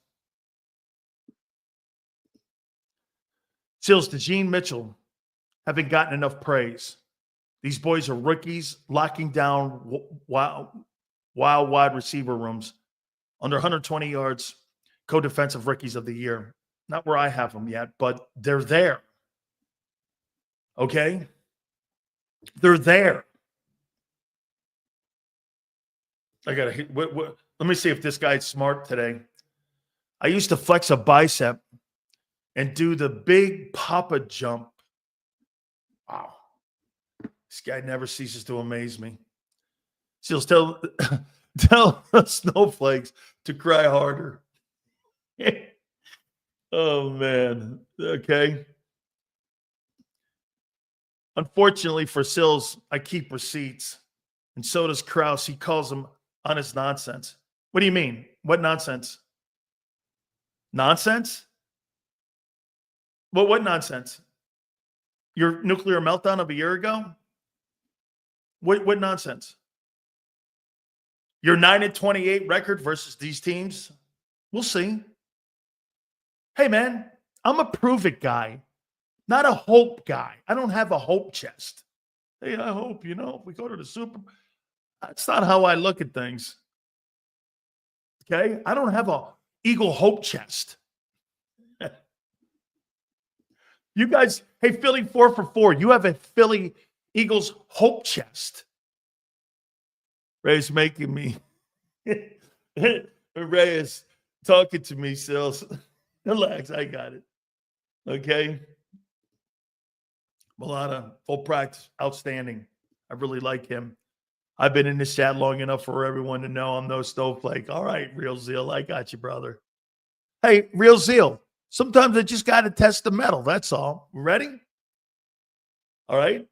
Seals, to Gene Mitchell, haven't gotten enough praise. These boys are rookies locking down wild wide receiver rooms. Under 120 yards, co-defensive rookies of the year. Not where I have them yet, but they're there. Okay? They're there. Let me see if this guy's smart today. I used to flex a bicep and do the big Papa jump. Wow. This guy never ceases to amaze me. Seals, tell the snowflakes to cry harder. Oh, man. Okay. Unfortunately for Sills, I keep receipts. And so does Krause. He calls them honest nonsense. What do you mean? What nonsense? Nonsense? Well, what nonsense? Your nuclear meltdown of a year ago? What nonsense? Your 9-28 record versus these teams? We'll see. Hey, man, I'm a prove it guy, not a hope guy. I don't have a hope chest. Hey, I hope, if we go to the Super Bowl. That's not how I look at things. Okay? I don't have a Eagle hope chest. You guys, hey, Philly 4 for 4. You have a Philly Eagles hope chest. Ray's making me. Ray is talking to me, Sills. Relax, I got it. Okay? Milana, full practice, outstanding. I really like him. I've been in this chat long enough for everyone to know I'm no snowflake. All right, Real Zeal, I got you, brother. Hey, Real Zeal, sometimes I just got to test the metal. That's all. Ready? All right.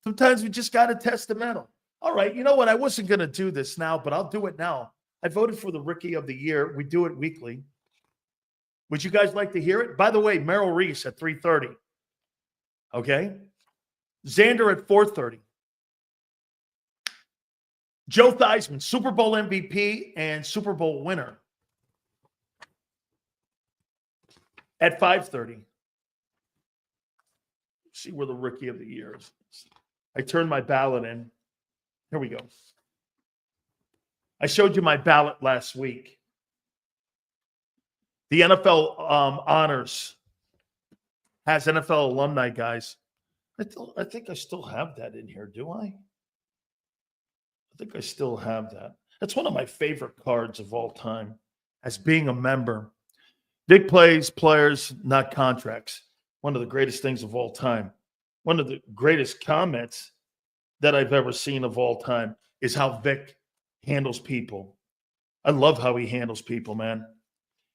Sometimes we just got to test the metal. All right. You know what? I wasn't going to do this now, but I'll do it now. I voted for the Rookie of the Year. We do it weekly. Would you guys like to hear it? By the way, Merrill Reese at 3:30. Okay. Zander at 4:30. Joe Theismann, Super Bowl MVP and Super Bowl winner at 5:30. See where the Rookie of the Year is. I turned my ballot in. Here we go. I showed you my ballot last week. The NFL honors has NFL alumni guys. I think I still have that in here, do I? I think I still have that. That's one of my favorite cards of all time as being a member. Big plays, players, not contracts. One of the greatest things of all time. One of the greatest comments that I've ever seen of all time is how Vic handles people. I love how he handles people, man.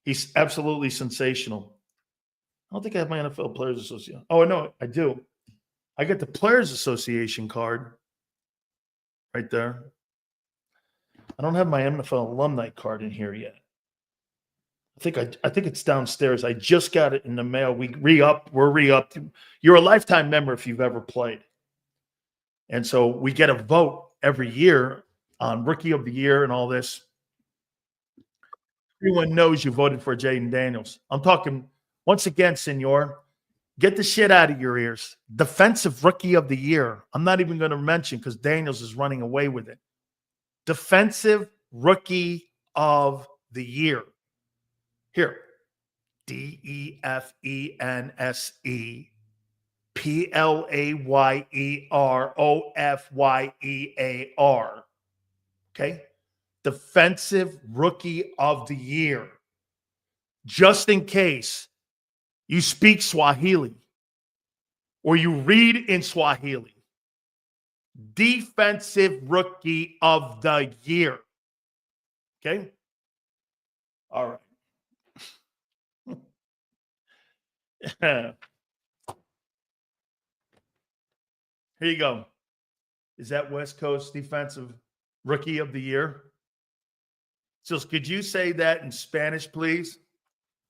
He's absolutely sensational. I don't think I have my NFL Players Association. Oh, no, I do. I get the Players Association card right there. I don't have my NFL alumni card in here yet. I think it's downstairs. I just got it in the mail. We're re-upped. You're a lifetime member if you've ever played. And so we get a vote every year on Rookie of the Year and all this. Everyone knows you voted for Jaden Daniels. I'm talking, once again, senor, get the shit out of your ears. Defensive Rookie of the Year. I'm not even going to mention because Daniels is running away with it. Defensive Rookie of the Year. Here. DEFENSE PLAYEROFYEAR. Okay? Defensive Rookie of the Year. Just in case you speak Swahili or you read in Swahili. Defensive Rookie of the Year. Okay? All right. Here you go. Is that West Coast Defensive Rookie of the Year? So could you say that in Spanish, please?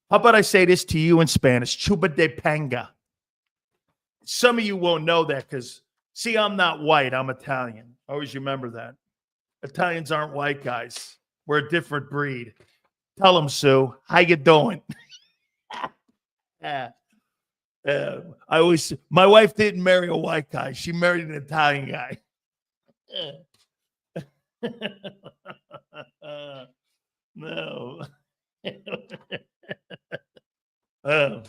How about I say this to you in Spanish? Chuba de panga. Some of you won't know that because, see, I'm not white. I'm Italian. Always remember that. Italians aren't white guys. We're a different breed. Tell them, Sue. How you doing? My wife didn't marry a white guy. She married an Italian guy. No.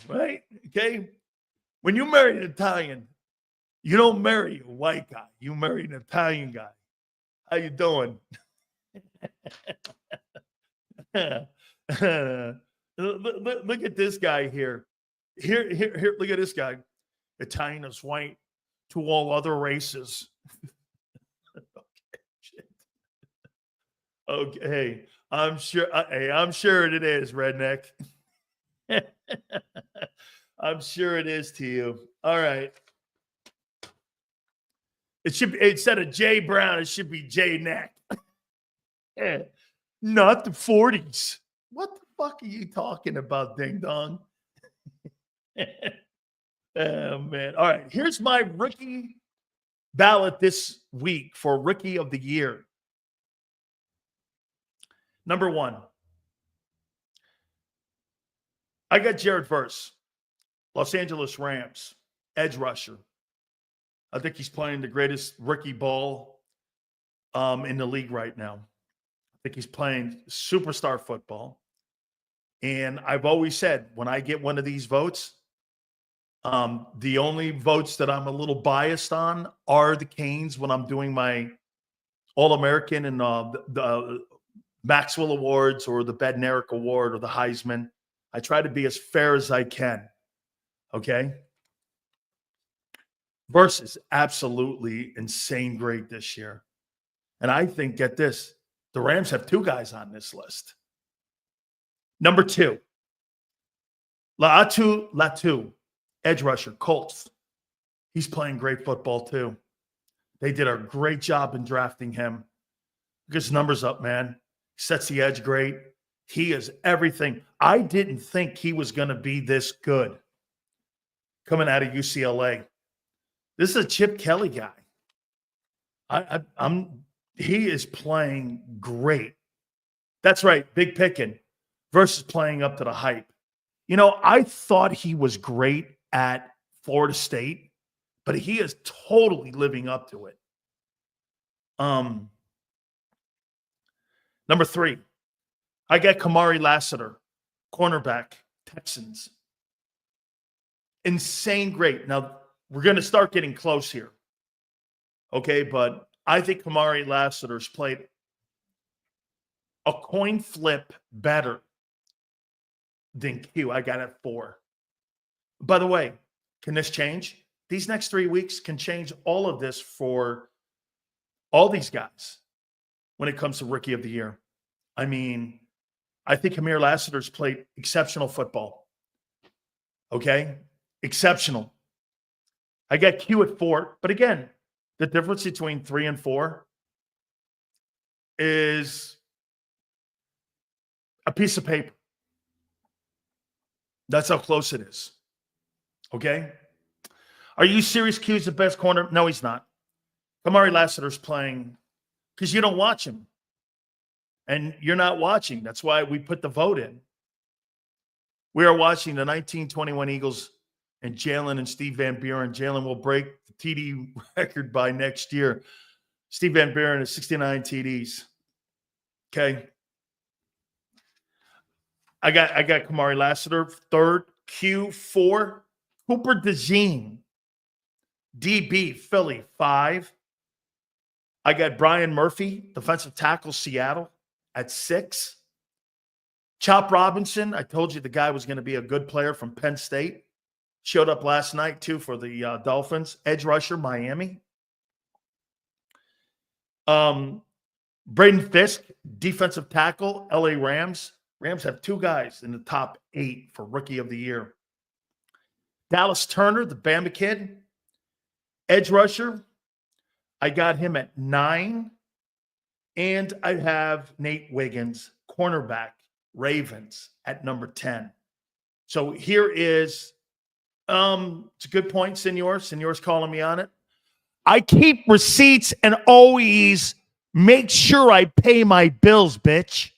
Right? Okay. When you marry an Italian, you don't marry a white guy. You marry an Italian guy. How you doing? Look at this guy here. Here, look at this guy. Italian is white to all other races. Okay, I'm sure. Hey, I'm sure it is, redneck. I'm sure it is to you. All right. It should be, instead of Jay Brown, it should be Jay Neck. Not the 40s. What the fuck are you talking about, ding dong? Oh, man. All right. Here's my rookie ballot this week for Rookie of the Year. Number 1. I got Jared Verse, Los Angeles Rams, edge rusher. I think he's playing the greatest rookie ball in the league right now. I think he's playing superstar football. And I've always said, when I get one of these votes, the only votes that I'm a little biased on are the Canes when I'm doing my All-American and the Maxwell Awards or the Bednarik Award or the Heisman. I try to be as fair as I can. Okay? Versus absolutely insane great this year. And I think, get this, the Rams have 2 guys on this list. Number 2, Latu, edge rusher, Colts. He's playing great football too. They did a great job in drafting him. Look his numbers up, man. Sets the edge great. He is everything. I didn't think he was going to be this good coming out of UCLA. This is a Chip Kelly guy. He is playing great. That's right, big picking versus playing up to the hype. You know, I thought he was great at Florida State, but he is totally living up to it. Number 3, I got Kamari Lassiter, cornerback, Texans. Insane great. Now, we're going to start getting close here. Okay, but I think Kamari Lassiter's played a coin flip better than Q. I got it 4. By the way, can this change? These next 3 weeks can change all of this for all these guys when it comes to Rookie of the Year. I mean, I think Kamari Lassiter's played exceptional football. Okay? Exceptional. I got Q at 4. But again, the difference between 3 and 4 is a piece of paper. That's how close it is. Okay? Are you serious? Q's the best corner? No, he's not. Kamari Lassiter's playing because you don't watch him. And you're not watching. That's why we put the vote in. We are watching the 1921 Eagles and Jalen and Steve Van Buren. Jalen will break the TD record by next year. Steve Van Buren has 69 TDs. Okay. I got Kamari Lassiter, 3rd. Q, 4. Cooper DeJean, DB, Philly, 5. I got Brian Murphy, defensive tackle, Seattle, at 6. Chop Robinson, I told you the guy was going to be a good player from Penn State. Showed up last night, too, for the Dolphins. Edge rusher, Miami. Braden Fisk, defensive tackle, LA Rams. Rams have 2 guys in the top 8 for Rookie of the Year. Dallas Turner, the Bama kid. Edge rusher, I got him at 9. And I have Nate Wiggins, cornerback, Ravens, at number 10. So here is, it's a good point, Senor. Senor's calling me on it. I keep receipts and always make sure I pay my bills, bitch.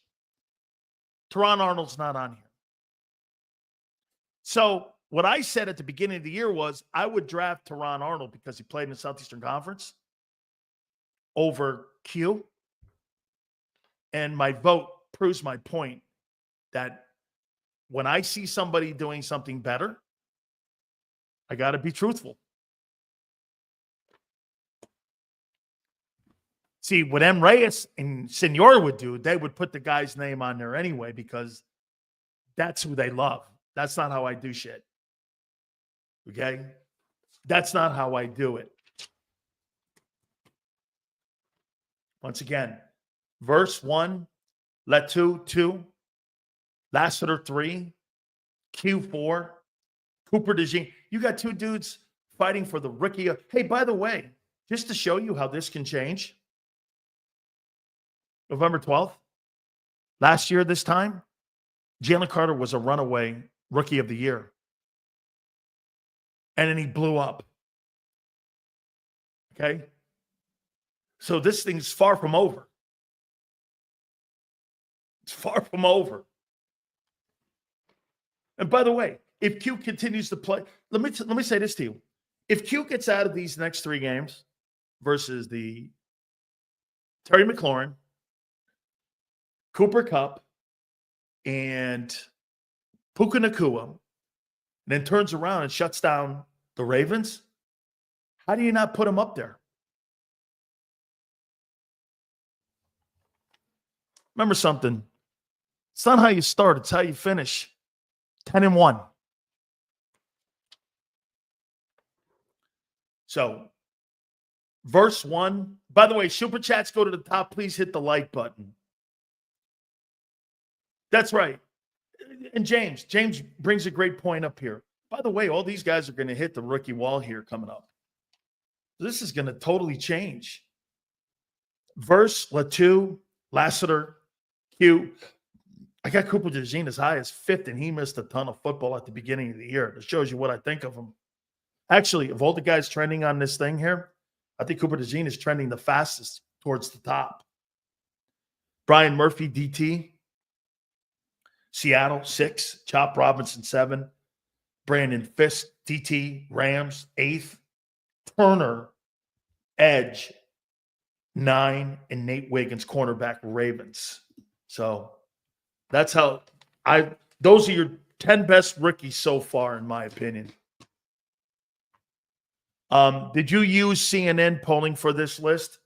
Teron Arnold's not on here. So what I said at the beginning of the year was I would draft Teron Arnold because he played in the Southeastern Conference over Q. And my vote proves my point that when I see somebody doing something better, I got to be truthful. See, what M. Reyes and Senor would do, they would put the guy's name on there anyway because that's who they love. That's not how I do shit. Okay? That's not how I do it. Once again, verse 1, Latu 2, Lassiter 3, Q4, Cooper DeJean. You got 2 dudes fighting for the rookie. Hey, by the way, just to show you how this can change, November 12th, last year this time, Jalen Carter was a runaway Rookie of the Year. And then he blew up. Okay? So this thing's far from over. It's far from over. And by the way, if Q continues to play, let me say this to you. If Q gets out of these next 3 games versus the Terry McLaurin, Cooper Kupp, and Puka Nacua, and then turns around and shuts down the Ravens, how do you not put him up there? Remember something. It's not how you start, it's how you finish. 10-1. So, verse 1, By the way, super chats go to the top. Please hit the like button. That's right. And James brings a great point up here. By the way, all these guys are going to hit the rookie wall here coming up. This is going to totally change. Verse, Latu, Lassiter, Q. I got Cooper DeJean as high as 5th, and he missed a ton of football at the beginning of the year. It shows you what I think of him. Actually, of all the guys trending on this thing here, I think Cooper DeJean is trending the fastest towards the top. Brian Murphy, DT. Seattle, 6. Chop Robinson, 7. Brandon Fisk, DT. Rams, 8th. Turner, edge, 9. And Nate Wiggins, cornerback, Ravens. So that's how those are your 10 best rookies so far, in my opinion. Did you use CNN polling for this list?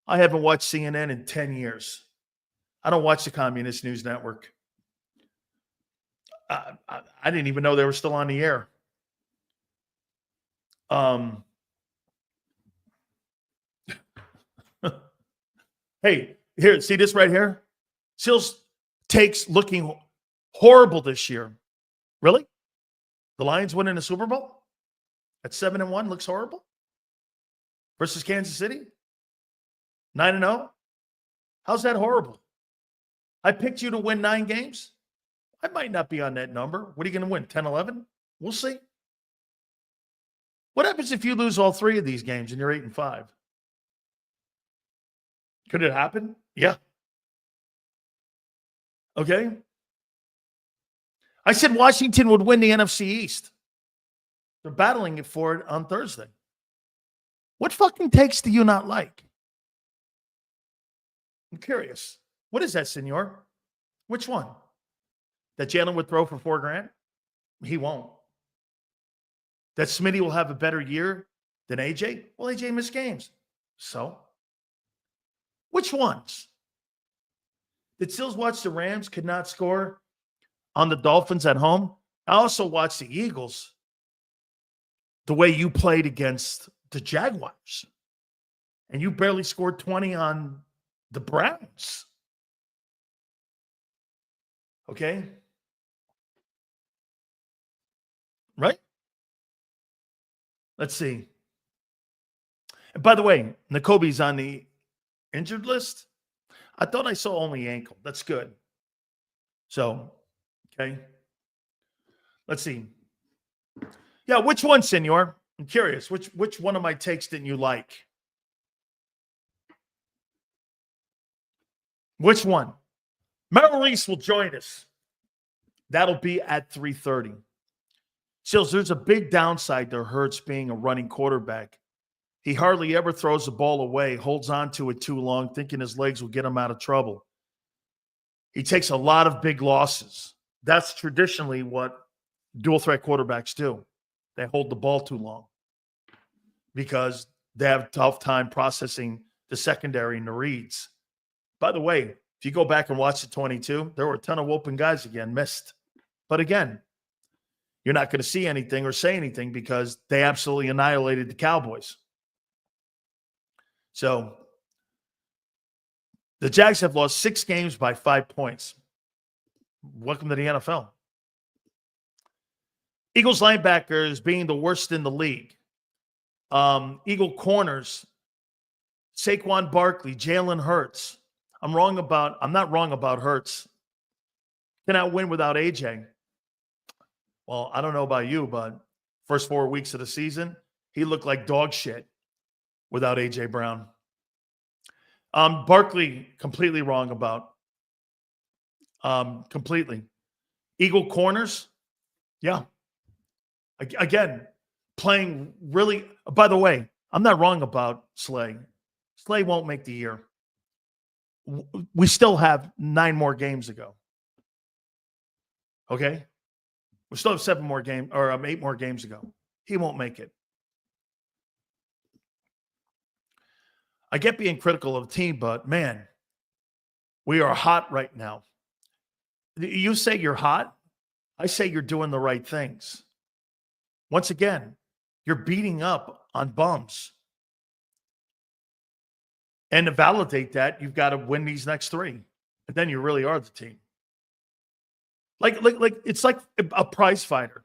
I haven't watched CNN in 10 years. I don't watch the Communist News Network. I didn't even know they were still on the air. Hey, here, see this right here? Sills takes looking horrible this year. Really? The Lions winning the Super Bowl at 7-1 looks horrible? Versus Kansas City? 9-0? How's that horrible? I picked you to win 9 games. I might not be on that number. What are you going to win? 10-11? We'll see. What happens if you lose all 3 of these games and you're 8-5? Could it happen? Yeah. Okay. I said Washington would win the NFC East. They're battling it for it on Thursday. What fucking takes do you not like? I'm curious. What is that, senor? Which one? That Jalen would throw for $4,000? He won't. That Smitty will have a better year than AJ? Well, AJ missed games. So? Which ones? Did Sills watch the Rams could not score on the Dolphins at home? I also watched the Eagles the way you played against the Jaguars. And you barely scored 20 on the Browns. Okay? Right? Let's see. And by the way, Nakobe's on the injured list. I thought I saw only ankle. That's good. So, okay. Let's see. Yeah, which one, senor? I'm curious. Which one of my takes didn't you like? Which one? Merrill Reese will join us. That'll be at 3:30. Sills, there's a big downside to Hurts being a running quarterback. He hardly ever throws the ball away, holds on to it too long, thinking his legs will get him out of trouble. He takes a lot of big losses. That's traditionally what dual threat quarterbacks do. They hold the ball too long because they have a tough time processing the secondary and the reads. By the way, if you go back and watch the 22, there were a ton of open guys again, missed. But again, you're not going to see anything or say anything because they absolutely annihilated the Cowboys. So the Jags have lost 6 games by 5 points. Welcome to the NFL. Eagles linebackers being the worst in the league. Eagle corners, Saquon Barkley, Jalen Hurts. I'm not wrong about Hurts. Cannot win without AJ. Well, I don't know about you, but first 4 weeks of the season, he looked like dog shit without AJ Brown. Barkley, completely wrong about. Completely. Eagle corners, yeah. Again, playing really. By the way, I'm not wrong about Slay. Slay won't make the year. We still have 9 more games to go. Okay? We still have 7 more games, or 8 more games to go. He won't make it. I get being critical of the team, but man, we are hot right now. You say you're hot. I say you're doing the right things. Once again, you're beating up on bums. And to validate that, you've got to win these next 3. And then you really are the team. Like it's like a prize fighter.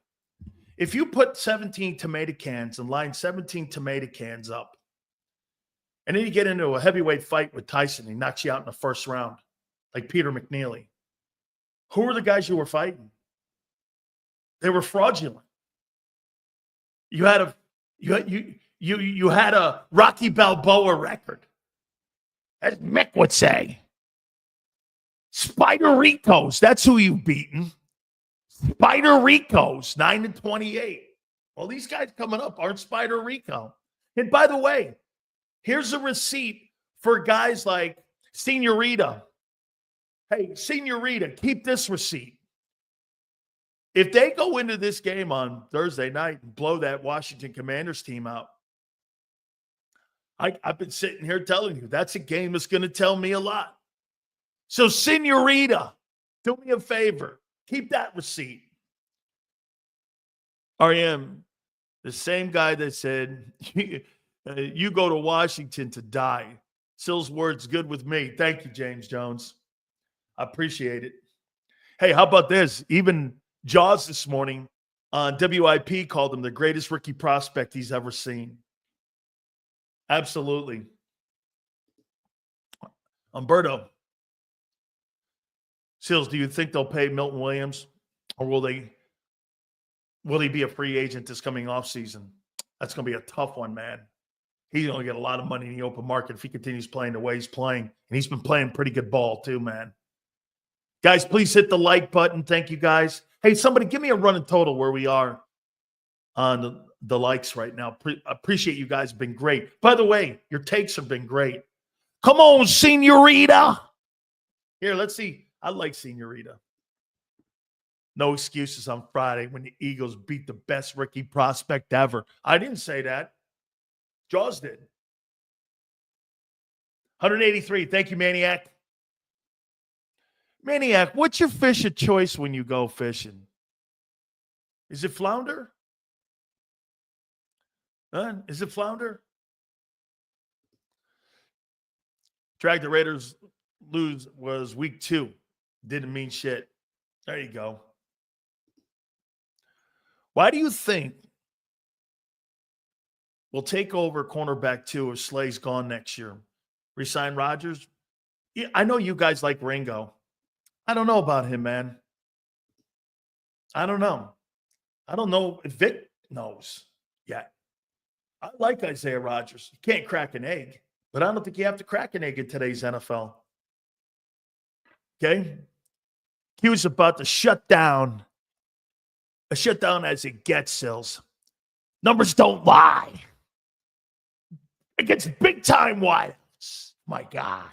If you put 17 tomato cans and line 17 tomato cans up, and then you get into a heavyweight fight with Tyson, he knocks you out in the first round, like Peter McNeely. Who were the guys you were fighting? They were fraudulent. You had a Rocky Balboa record, as Mick would say. Spider Ricos, that's who you've beaten. Spider Ricos, 9-28. Well, these guys coming up aren't Spider Rico. And by the way, here's a receipt for guys like Senorita. Hey, Senorita, keep this receipt. If they go into this game on Thursday night and blow that Washington Commanders team out, I've been sitting here telling you that's a game that's going to tell me a lot. So, Senorita, do me a favor. Keep that receipt. REM, the same guy that said, you go to Washington to die. Sill's words good with me. Thank you, James Jones. I appreciate it. Hey, how about this? Even Jaws this morning on WIP called him the greatest rookie prospect he's ever seen. Absolutely. Umberto. Sills, do you think they'll pay Milton Williams, or will he be a free agent this coming offseason? That's going to be a tough one, man. He's going to get a lot of money in the open market if he continues playing the way he's playing. And he's been playing pretty good ball too, man. Guys, please hit the like button. Thank you, guys. Hey, somebody give me a running total where we are on the likes right now. Appreciate you guys. Been great. By the way, your takes have been great. Come on, Senorita. Here, let's see. I like Senorita. No excuses on Friday when the Eagles beat the best rookie prospect ever. I didn't say that. Jaws did. 183. Thank you, Maniac. Maniac, what's your fish of choice when you go fishing? Is it flounder? Is it flounder? Drag the Raiders lose was week 2. Didn't mean shit. There you go. Why do you think we'll take over cornerback 2 if Slay's gone next year? Resign Rodgers? Yeah, I know you guys like Ringo. I don't know about him, man. I don't know. I don't know if Vic knows yet. I like Isaiah Rodgers. You can't crack an egg, but I don't think you have to crack an egg in today's NFL. Okay? He was about to shut down. A shutdown as it gets, Sills. Numbers don't lie. Against big-time wideouts. My guy.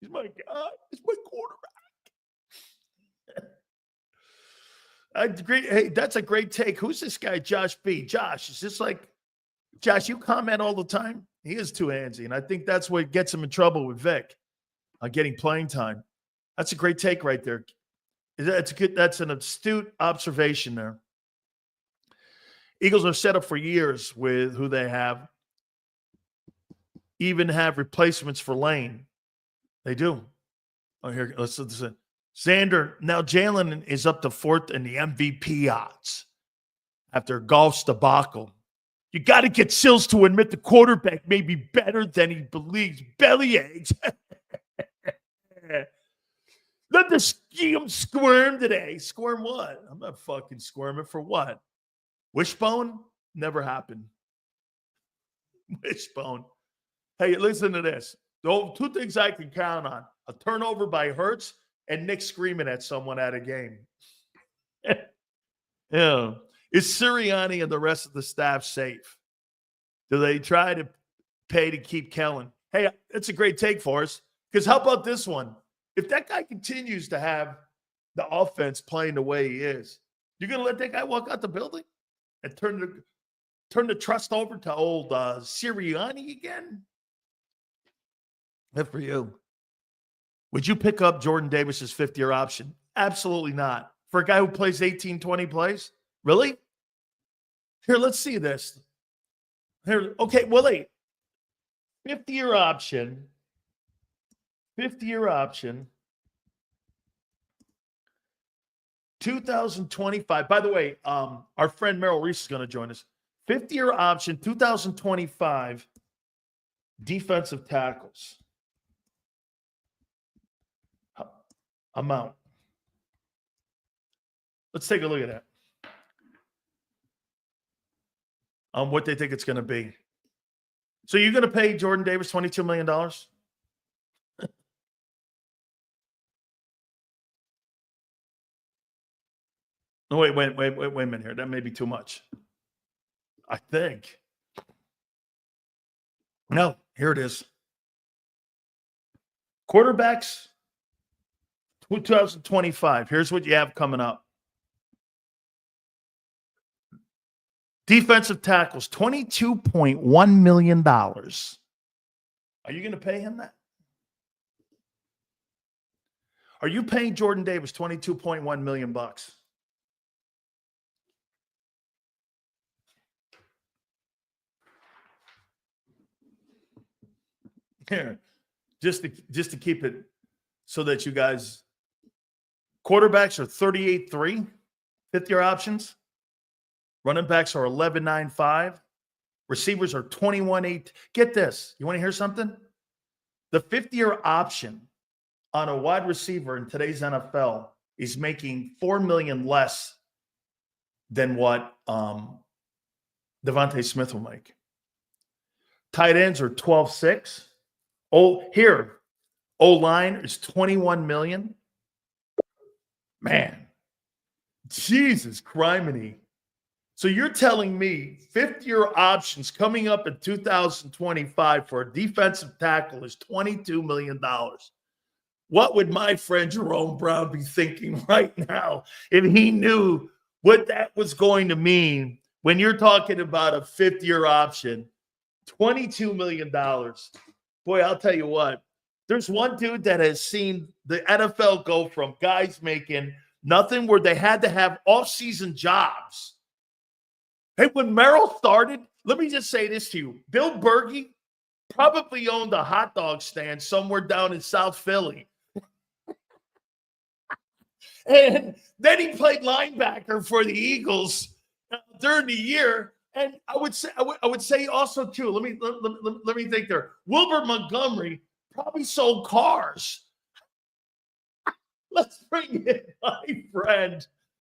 He's my guy. He's my quarterback. Hey, that's a great take. Who's this guy, Josh B? Josh, is this like, Josh, you comment all the time? He is too handsy, and I think that's what gets him in trouble with Vic on getting playing time. That's a great take right there. That's an astute observation there. Eagles are set up for years with who they have. Even have replacements for Lane. They do. Oh, here, let's listen. Zander, now Jalen is up to 4th in the MVP odds after golf's debacle. You got to get Sills to admit the quarterback may be better than he believes. Belly eggs. Let the scheme squirm today. Squirm what? I'm not fucking squirming for what? Wishbone? Never happened. Wishbone. Hey, listen to this. 2 things I can count on. A turnover by Hurts and Nick screaming at someone at a game. Yeah. Is Sirianni and the rest of the staff safe? Do they try to pay to keep Kellen? Hey, that's a great take for us. Because how about this one? If that guy continues to have the offense playing the way he is, you're going to let that guy walk out the building and turn the trust over to old Sirianni again? Good for you. Would you pick up Jordan Davis's 5th-year option? Absolutely not. For a guy who plays 18, 20 plays? Really? Here, let's see this. Here, okay, Willie. 5th-year option. Fifth-year option. 2025. By the way, our friend Merrill Reese is going to join us. Fifth-year option, 2025 defensive tackles. Amount. Let's take a look at that. What they think it's going to be. So you're going to pay Jordan Davis $22 million? No, wait a minute here. That may be too much. I think. No, here it is. Quarterbacks, 2025. Here's what you have coming up. Defensive tackles, $22.1 million. Are you going to pay him that? Are you paying Jordan Davis $22.1 million? Here, just to keep it so that you guys, quarterbacks are 38.3, fifth-year options. Running backs are 11.95. Receivers are 21.8. Get this. You want to hear something? The fifth-year option on a wide receiver in today's NFL is making $4 million less than what Devontae Smith will make. Tight ends are 12.6. O-line is $21 million. Man, Jesus criminy. So you're telling me fifth-year options coming up in 2025 for a defensive tackle is $22 million. What would my friend Jerome Brown be thinking right now if he knew what that was going to mean when you're talking about a fifth-year option? $22 million. Boy, I'll tell you what. There's one dude that has seen the NFL go from guys making nothing where they had to have off-season jobs. Hey, when Merrill started, let me just say this to you. Bill Bergey probably owned a hot dog stand somewhere down in South Philly. And then he played linebacker for the Eagles during the year. And I would say also too, let me think there. Wilbert Montgomery probably sold cars. Let's bring in my friend